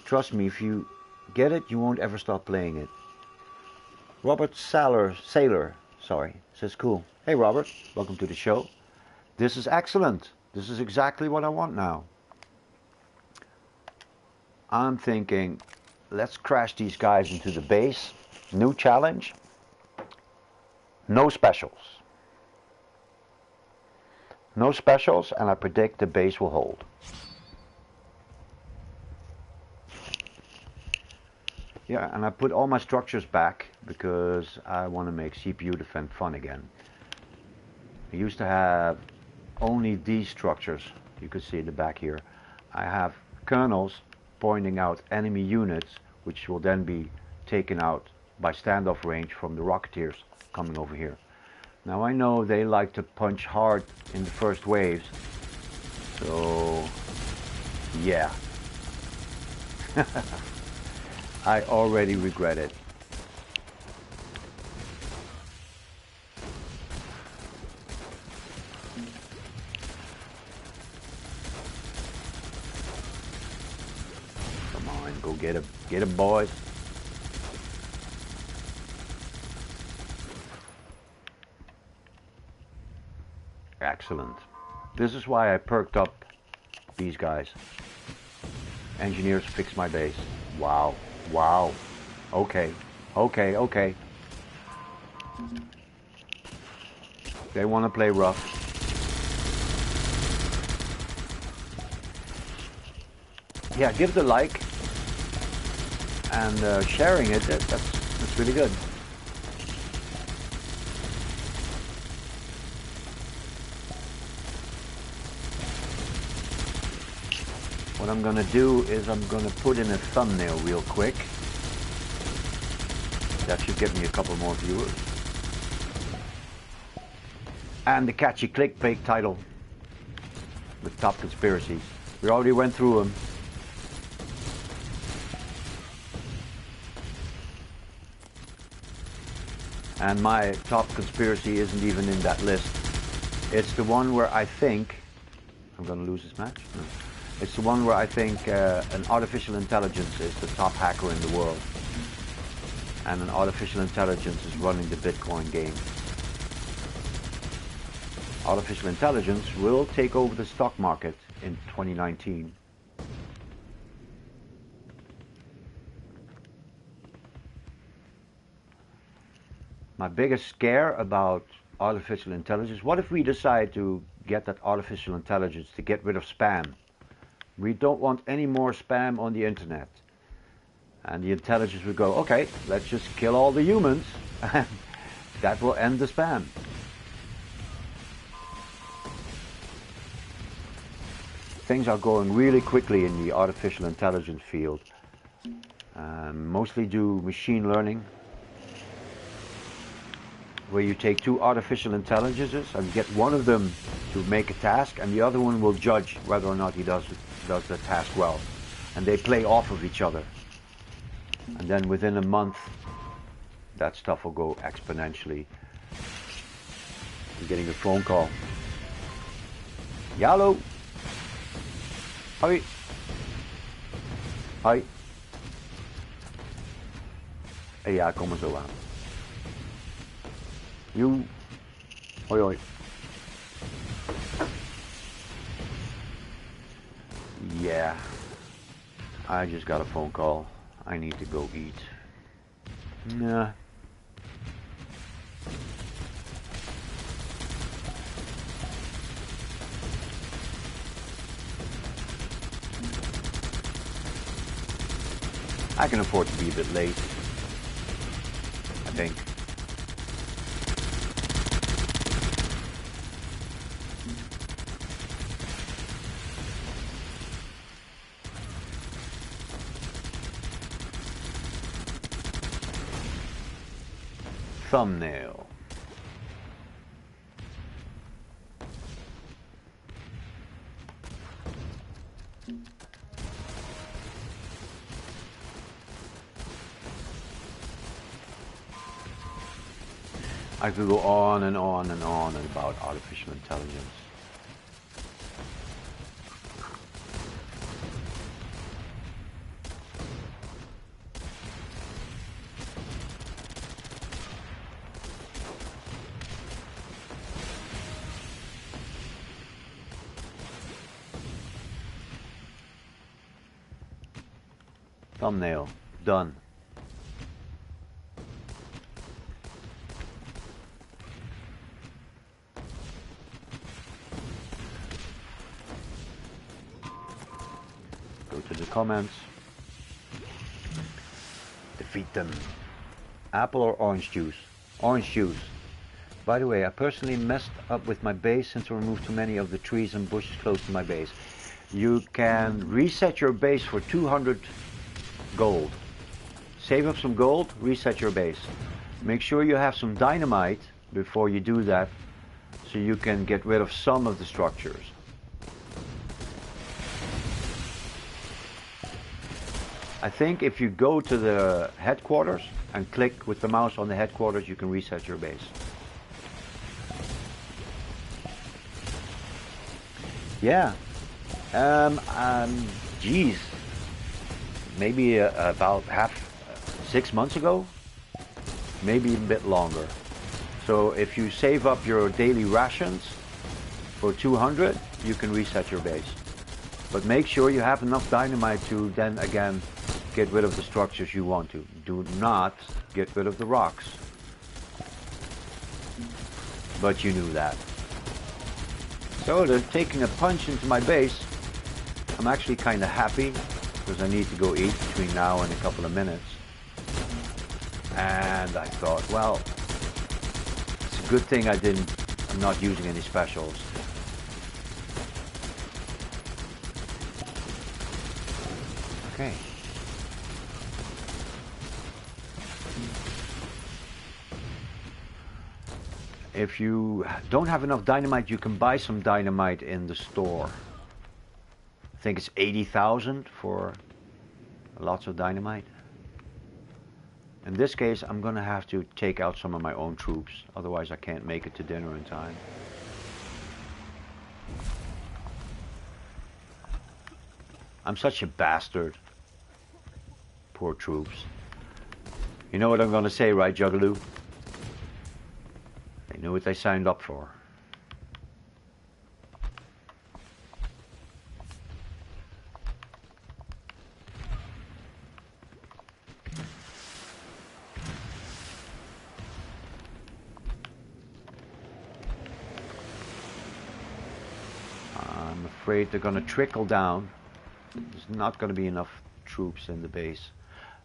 Trust me, if you get it, you won't ever stop playing it. Robert Saylor says cool. Hey Robert, welcome to the show. This is excellent. This is exactly what I want now. I'm thinking, let's crash these guys into the base. New challenge. No specials. No specials, and I predict the base will hold. Yeah, and I put all my structures back because I want to make CPU defend fun again. I used to have only these structures. You can see in the back here. I have kernels pointing out enemy units, which will then be taken out by standoff range from the Rocketeers coming over here. Now I know they like to punch hard in the first waves, so yeah. I already regret it. Come on, go get him, boys. Excellent. This is why I perked up these guys. Engineers fix my base. Wow. Wow. Okay. Okay, okay. They want to play rough. Yeah, give the like. And sharing it, that's really good. What I'm gonna do is I'm gonna put in a thumbnail real quick. That should get me a couple more viewers. And the catchy clickbait title with top conspiracies. We already went through them. And my top conspiracy isn't even in that list. It's the one where I think I'm gonna lose this match. No. It's the one where I think an artificial intelligence is the top hacker in the world. And an artificial intelligence is running the Bitcoin game. Artificial intelligence will take over the stock market in 2019. My biggest scare about artificial intelligence, what if we decide to get that artificial intelligence to get rid of spam? We don't want any more spam on the internet. And the intelligence will go, okay, let's just kill all the humans. And that will end the spam. Things are going really quickly in the artificial intelligence field. Mostly do machine learning, where you take two artificial intelligences and get one of them to make a task, and the other one will judge whether or not he does the task well. And they play off of each other. And then within a month, that stuff will go exponentially. I'm getting a phone call. Hallo. Hoi. Hoi. Ja, kom er zo aan. You. Hoi hoi. Yeah. I just got a phone call. I need to go eat. Nah. I can afford to be a bit late, I think. Thumbnail. I could go on and on and on about artificial intelligence. Thumbnail done. to the comments. Defeat them. Apple or orange juice? Orange juice. By the way, I personally messed up with my base since I removed too many of the trees and bushes close to my base. You can reset your base for 200 gold. Save up some gold, reset your base. Make sure you have some dynamite before you do that, so you can get rid of some of the structures. I think if you go to the headquarters and click with the mouse on the headquarters, you can reset your base. Yeah. Geez. Maybe about 6 months ago. Maybe a bit longer. So if you save up your daily rations for 200, you can reset your base. But make sure you have enough dynamite to then again get rid of the structures you want to. Do not get rid of the rocks. But you knew that. So they're taking a punch into my base. I'm actually kind of happy because I need to go eat between now and a couple of minutes. And I thought, well, it's a good thing I'm not using any specials. Okay. If you don't have enough dynamite, you can buy some dynamite in the store. I think it's 80,000 for lots of dynamite. In this case, I'm gonna have to take out some of my own troops, otherwise I can't make it to dinner in time. I'm such a bastard. Poor troops. You know what I'm gonna say, right, Juggaloo? They knew what they signed up for. I'm afraid they're going to trickle down. There's not going to be enough troops in the base.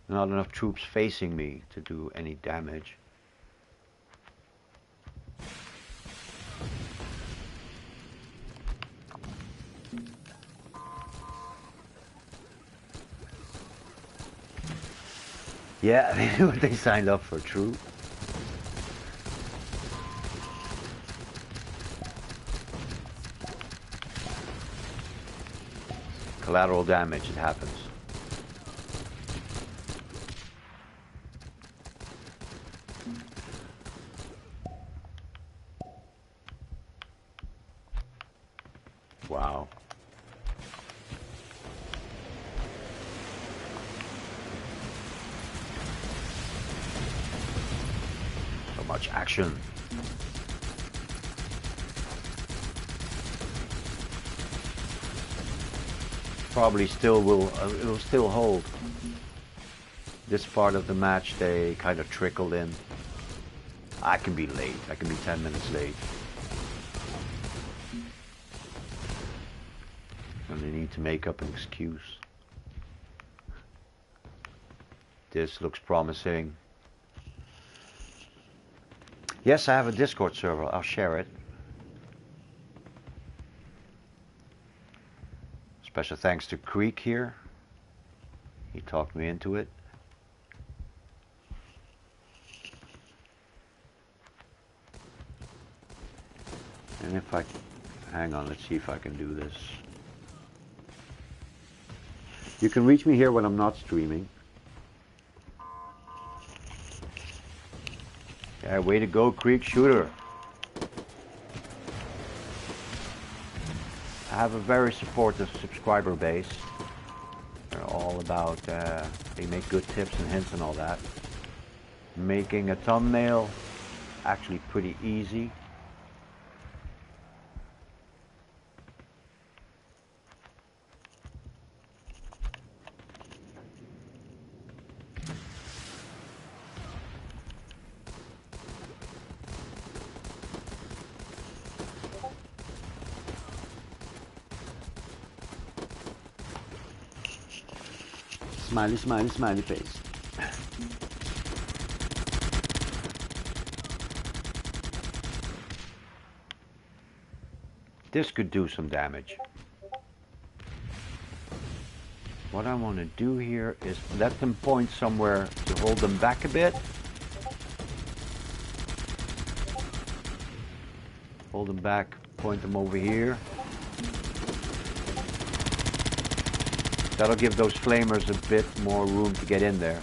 Not enough troops facing me to do any damage. Yeah, they knew what they signed up for, true. Collateral damage, it happens. Wow. So much action. Probably still will, it will still hold. This part of the match they kind of trickled in. I can be late, I can be 10 minutes late. And they need to make up an excuse. This looks promising. Yes, I have a Discord server, I'll share it. Special thanks to Creek here. He talked me into it. And if I... Hang on, let's see if I can do this. You can reach me here when I'm not streaming. Yeah, way to go, Creek Shooter. I have a very supportive subscriber base. They're all about, they make good tips and hints and all that. Making a thumbnail, actually pretty easy. Smiley, smiley, smiley face. This could do some damage. What I want to do here is let them point somewhere to hold them back a bit. Hold them back, point them over here. That'll give those flamers a bit more room to get in there.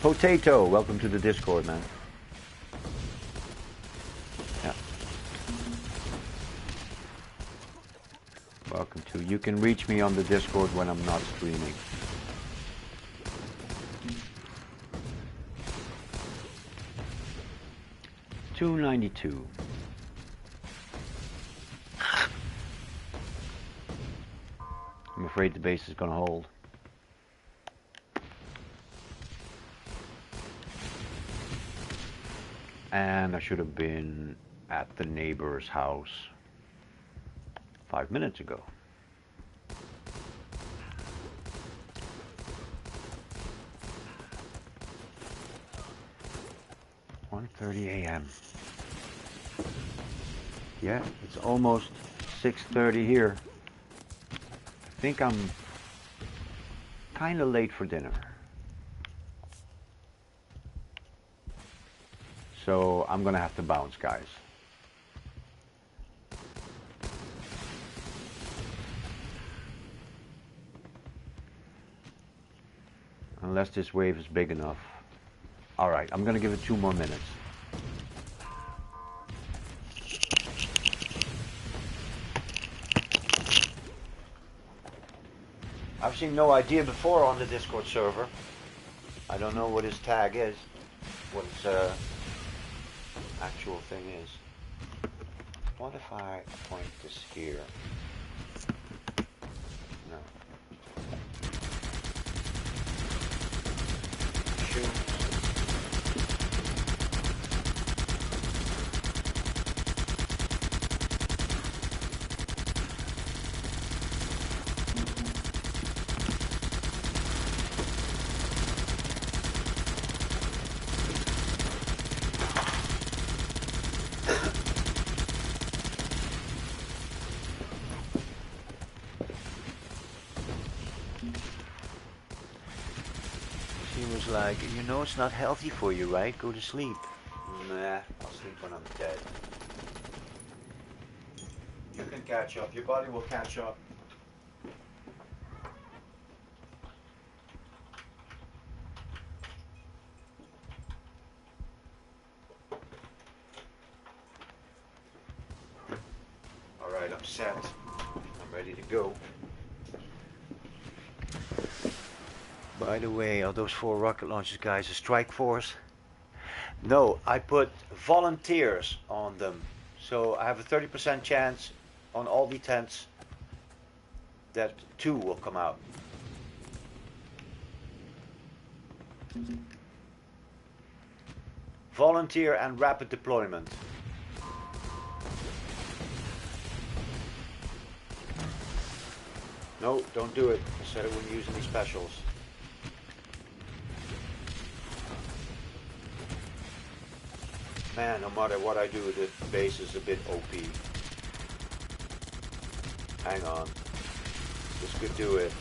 Potato, welcome to the Discord, man. Yeah. Welcome to. You can reach me on the Discord when I'm not streaming. $2.92. I'm afraid the base is gonna hold. And I should have been at the neighbor's house 5 minutes ago. $1:30 a.m. Yeah, it's almost 6:30 here. I think I'm kind of late for dinner. So I'm gonna have to bounce, guys. Unless this wave is big enough. All right, I'm gonna give it 2 more minutes. I've seen No Idea before on the Discord server. I don't know what his tag is. What his actual thing is. What if I point this here? No. Shoot. Like, you know it's not healthy for you, right? Go to sleep. Nah, I'll sleep when I'm dead. You can catch up. Your body will catch up. Alright, I'm set. I'm ready to go. By the way, are those 4 rocket launchers, guys, a strike force? No, I put volunteers on them. So I have a 30% chance on all the tents that 2 will come out. Volunteer and rapid deployment. No, don't do it. I said I wouldn't use any specials. Man, no matter what I do, the base is a bit OP. Hang on. This could do it.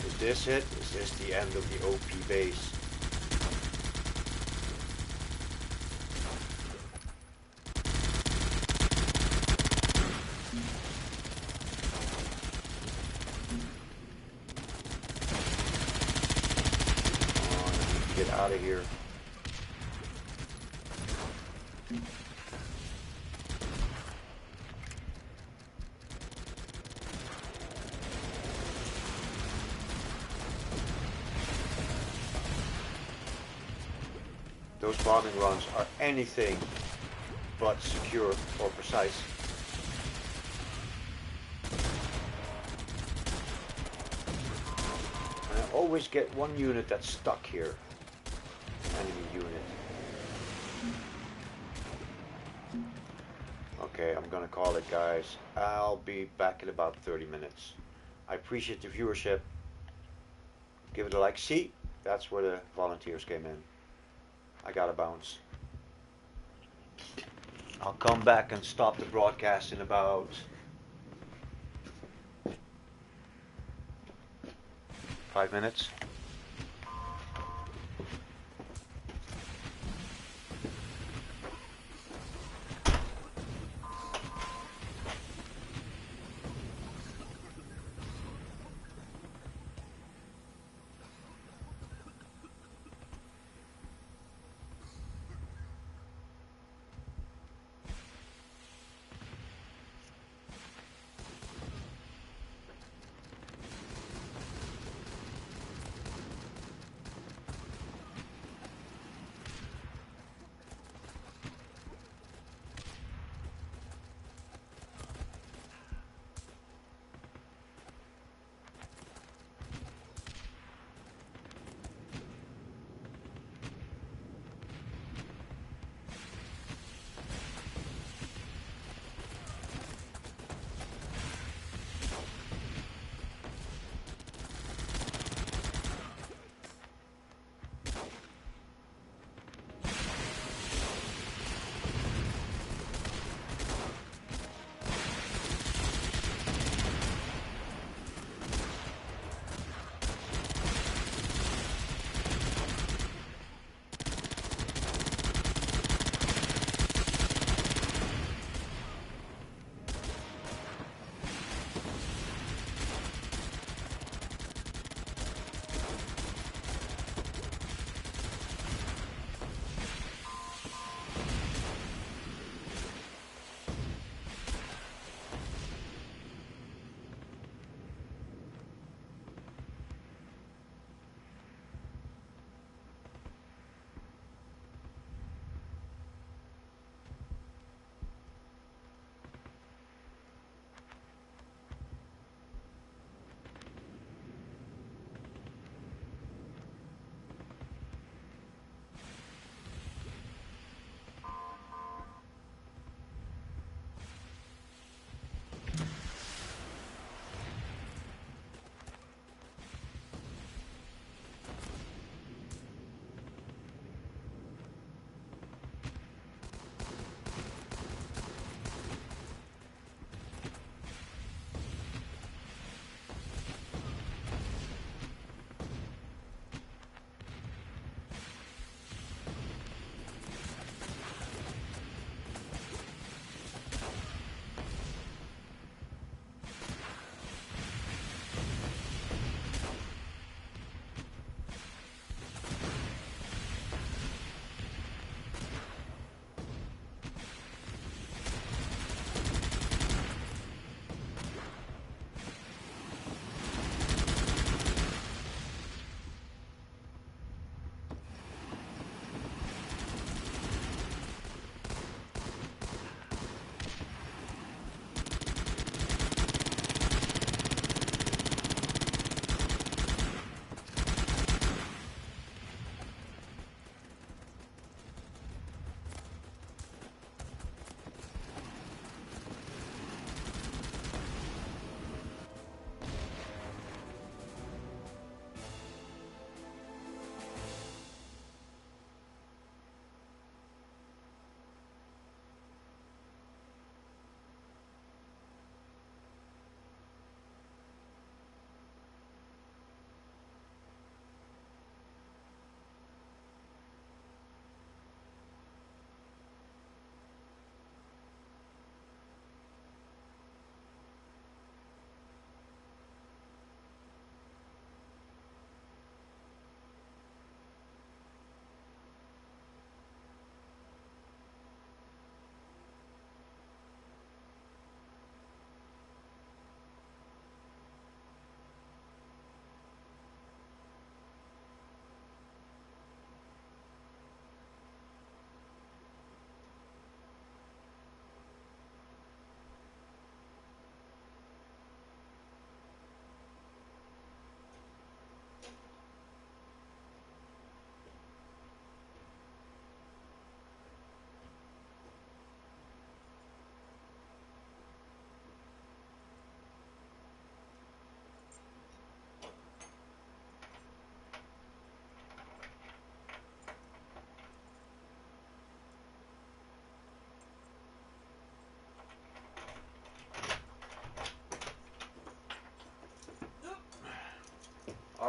Is this it? Is this the end of the OP base? Out of here. Those bombing runs are anything but secure or precise. always get one unit that's stuck here. Enemy unit. Okay, I'm gonna call it, guys. I'll be back in about 30 minutes. I appreciate the viewership. Give it a like. See, that's where the volunteers came in. I gotta bounce. I'll come back and stop the broadcast in about 5 minutes.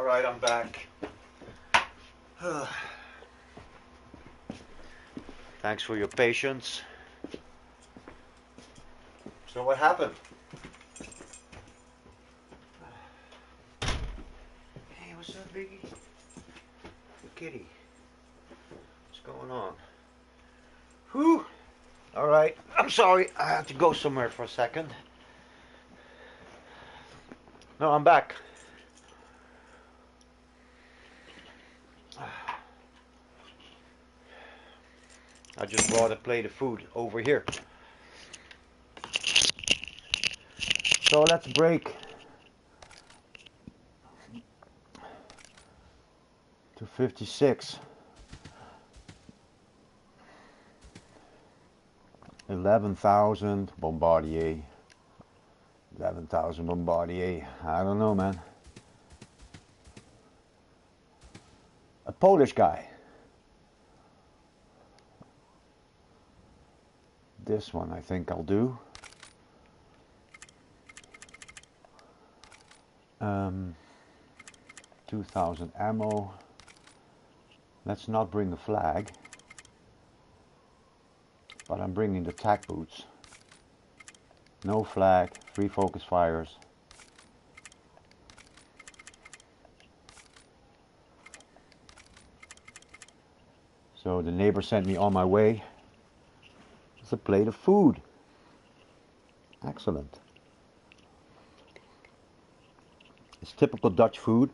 Alright, I'm back. Thanks for your patience. So what happened? Hey, what's up, Biggie? Kitty. What's going on? Whew. Alright, I'm sorry, I had to go somewhere for a second. No, I'm back. I just brought a plate of food over here. So let's break to 56. 11,000 Bombardier. 11,000 Bombardier. I don't know, man. A Polish guy. This one I think I'll do. 2,000 ammo. Let's not bring a flag, but I'm bringing the tack boots. No flag, free focus fires. So the neighbor sent me on my way. It's a plate of food. Excellent. It's typical Dutch food.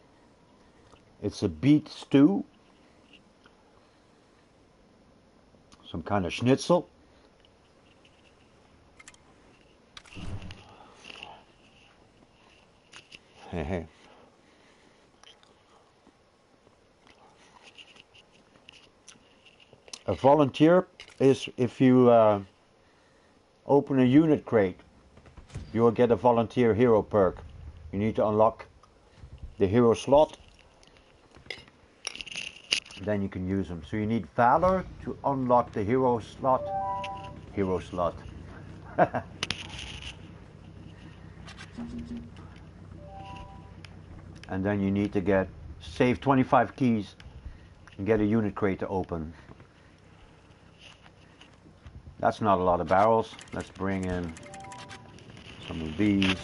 It's a beet stew. Some kind of schnitzel. Hey. A volunteer is if you open a unit crate, you will get a volunteer hero perk. You need to unlock the hero slot, then you can use them. So you need valor to unlock the hero slot. Hero slot. And then you need to save 25 keys and get a unit crate to open. That's not a lot of barrels. Let's bring in some of these.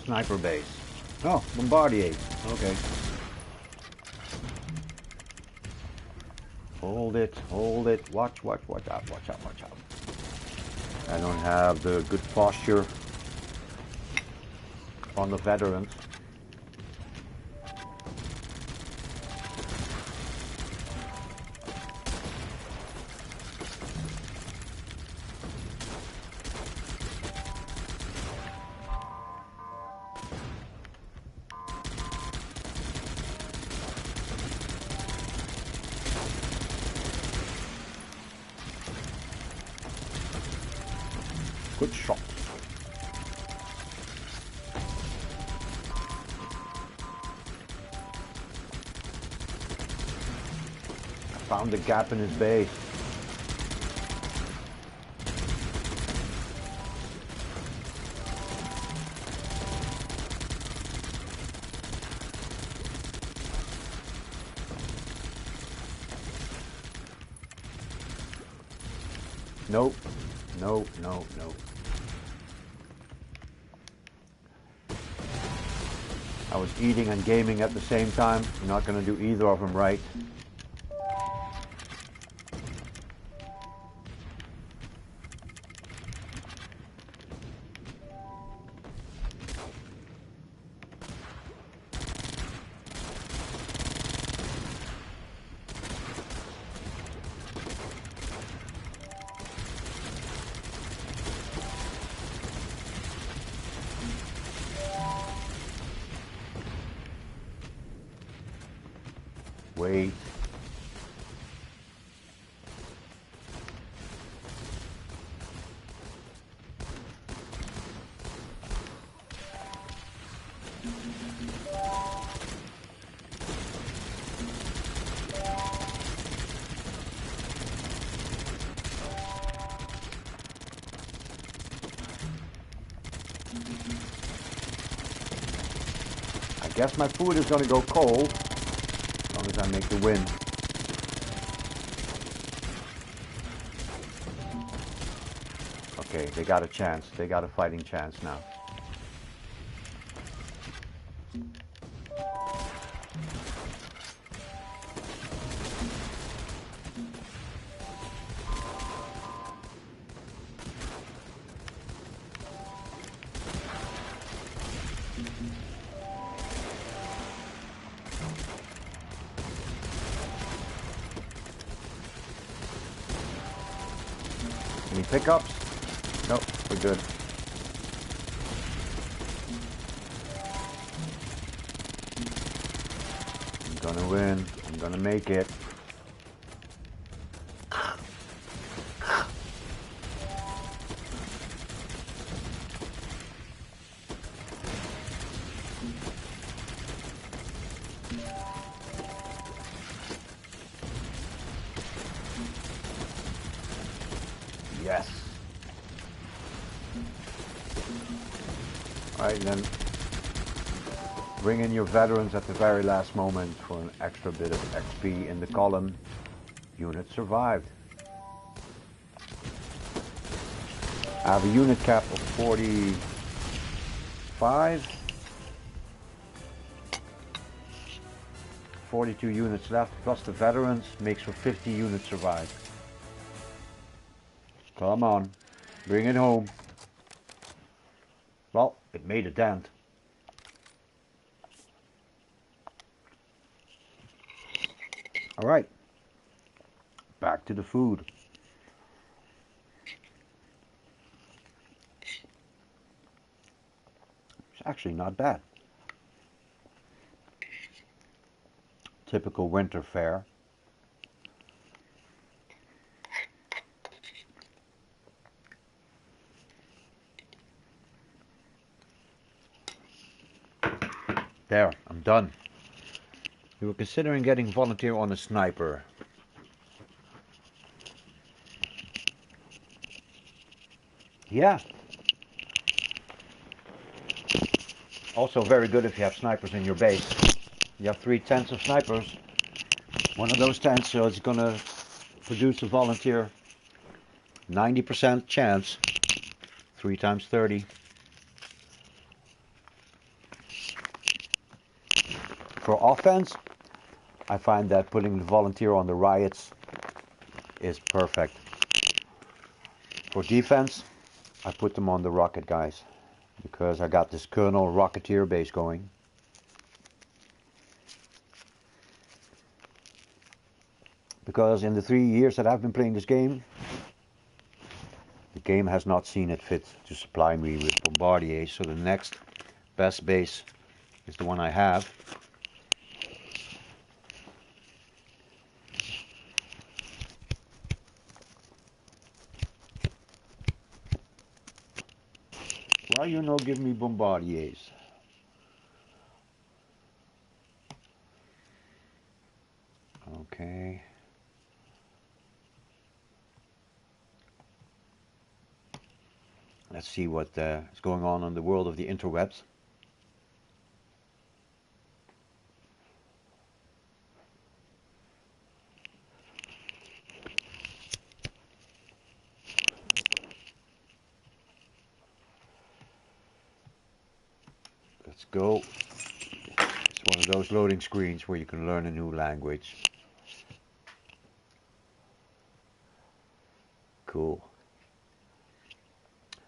Sniper base. Oh, Bombardier. Okay. Hold it, hold it. Watch out, watch out. I don't have the good posture on the veterans. Good shot. I found a gap in his base. Nope. No. I was eating and gaming at the same time. I'm not going to do either of them right. Wait. Guess my food is gonna go cold as long as I make the win. Okay, they got a chance. They got a fighting chance now. Any pickups? Nope, we're good. I'm gonna win. I'm gonna make it. Yes. Alright, then bring in your veterans at the very last moment for an extra bit of XP in the column. Unit survived. I have a unit cap of 45. 42 units left, plus the veterans makes for 50 units survived. Come on, bring it home. Well, it made a dent. All right, back to the food. It's actually not bad. Typical winter fare. There, I'm done. We were considering getting volunteer on a sniper. Yeah. Also very good if you have snipers in your base. You have 3 tents of snipers. One of those tents is gonna produce a volunteer. 90% chance. 3 times 30. For offense, I find that putting the volunteer on the riots is perfect. For defense, I put them on the rocket guys because I got this Colonel Rocketeer base going. Because in the 3 years that I've been playing this game, the game has not seen it fit to supply me with bombardiers, so the next best base is the one I have. Why you no give me bombardiers? Okay. Let's see what is going on in the world of the interwebs. Let's go. It's one of those loading screens where you can learn a new language. Cool.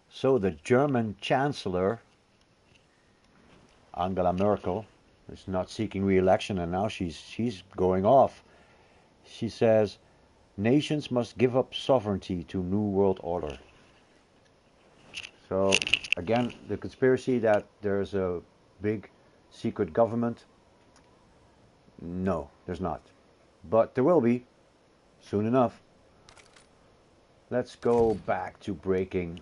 So the German Chancellor, Angela Merkel, is not seeking re-election, and now she's going off. She says, nations must give up sovereignty to New World Order. So, again, the conspiracy that there's a big secret government, no, there's not. But there will be, soon enough. Let's go back to breaking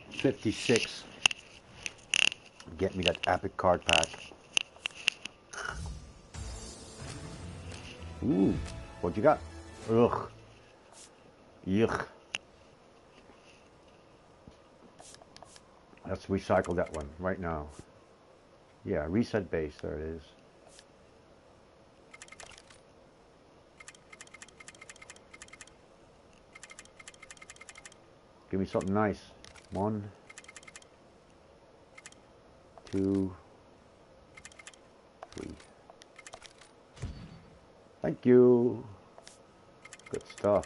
56. Get me that epic card pack. Ooh, what you got? Ugh. Yuck. Let's recycle that one right now. Yeah, reset base, there it is. Give me something nice. 1, 2, 3. Thank you. Good stuff.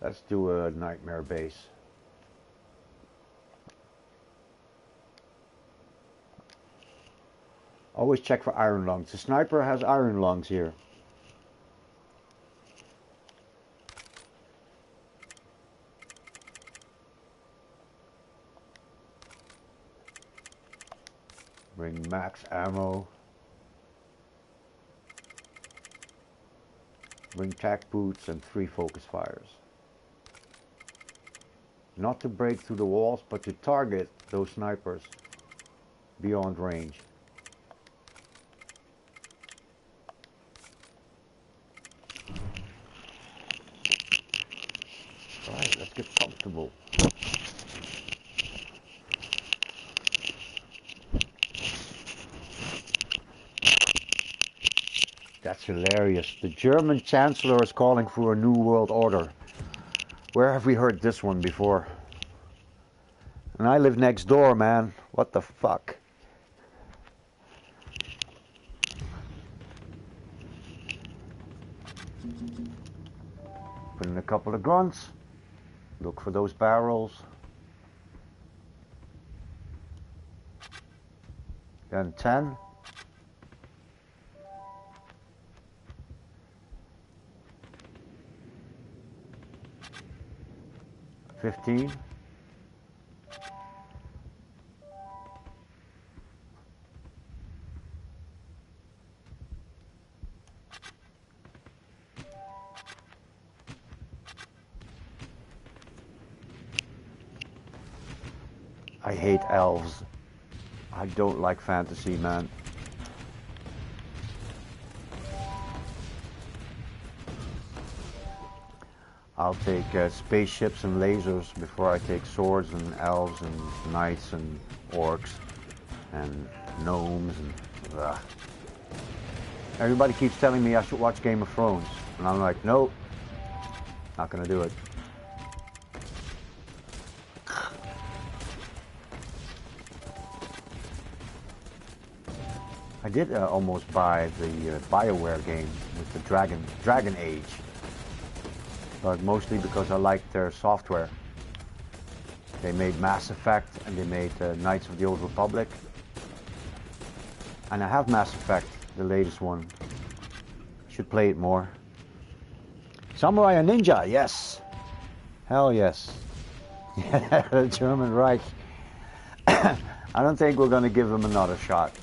Let's do a nightmare base. Always check for iron lungs. The sniper has iron lungs here. Bring max ammo. Bring tac boots and 3 focus fires. Not to break through the walls, but to target those snipers beyond range. Alright, let's get comfortable. That's hilarious. The German Chancellor is calling for a new world order. Where have we heard this one before? And I live next door, man. What the fuck? Put in a couple of grunts. Look for those barrels. Then 10. 15. I hate elves. I don't like fantasy, man. I'll take spaceships and lasers before I take swords and elves and knights and orcs and gnomes and ugh. Everybody keeps telling me I should watch Game of Thrones, and I'm like, nope, not gonna do it. I did almost buy the BioWare game with the Dragon Age, but mostly because I liked their software. They made Mass Effect and they made Knights of the Old Republic, and I have Mass Effect, the latest one. Should play it more. Samurai and Ninja, yes, hell yes. Yeah, the German Reich. I don't think we're going to give them another shot.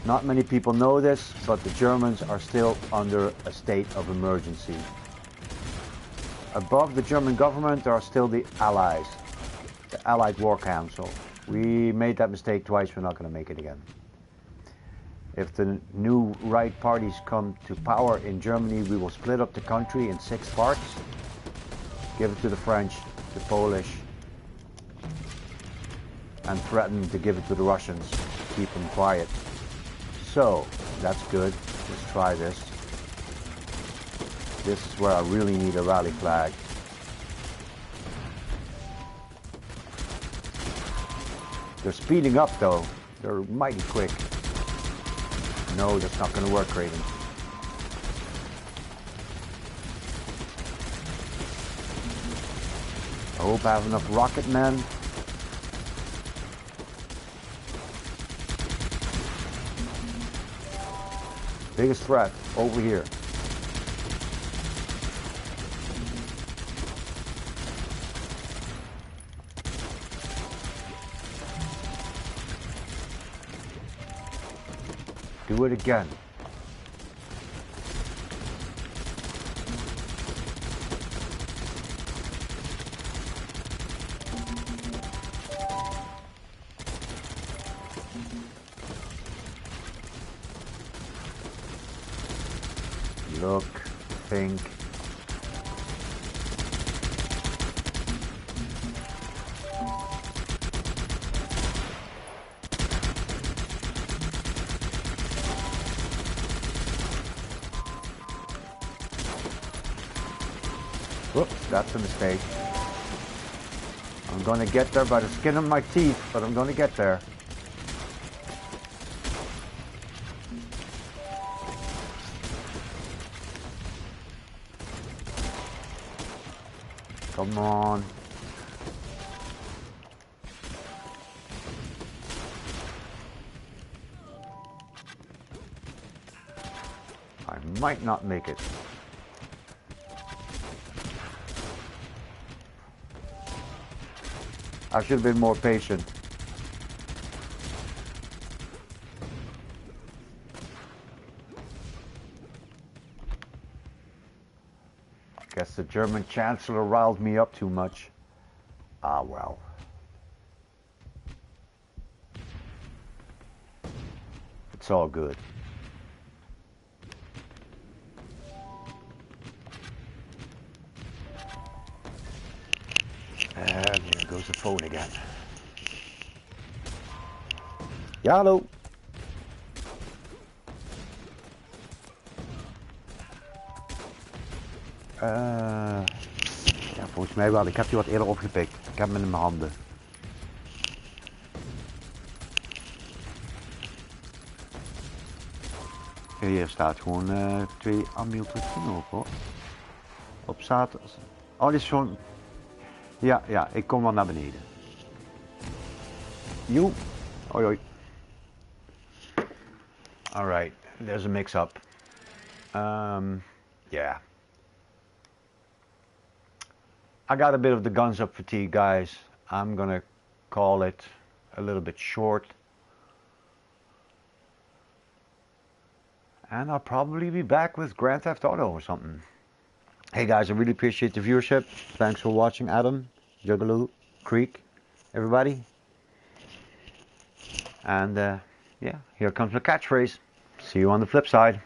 Not many people know this, but the Germans are still under a state of emergency. Above the German government there are still the Allies, the Allied War Council. We made that mistake twice, we're not going to make it again. If the new right parties come to power in Germany, we will split up the country in 6 parts, give it to the French, the Polish, and threaten to give it to the Russians, keep them quiet. So, that's good. Let's try this. This is where I really need a rally flag. They're speeding up though. They're mighty quick. No, that's not going to work, Kravens. I hope I have enough rocket men. Biggest threat over here. Do it again. Look, think. Whoops, that's a mistake. I'm gonna get there by the skin of my teeth, but I'm gonna get there. Come on. I might not make it. I should have been more patient. Guess the German Chancellor riled me up too much. Ah, well. It's all good. And there goes the phone again. Ja, hallo. Ja, volgens mij wel. Ik heb die wat eerder opgepikt. Ik heb hem in mijn handen. Hier staat gewoon 2 amyltrucine op, hoor. Op zaterdag. Oh, dit is gewoon... Ja, ik kom wel naar beneden. Joe. Hoi, hoi. Alright, there's a mix-up. Yeah. I got a bit of the guns up fatigue, guys. I'm gonna call it a little bit short. And I'll probably be back with Grand Theft Auto or something. Hey guys, I really appreciate the viewership. Thanks for watching, Adam, Juggalo, Creek, everybody. And yeah, here comes my catchphrase. See you on the flip side.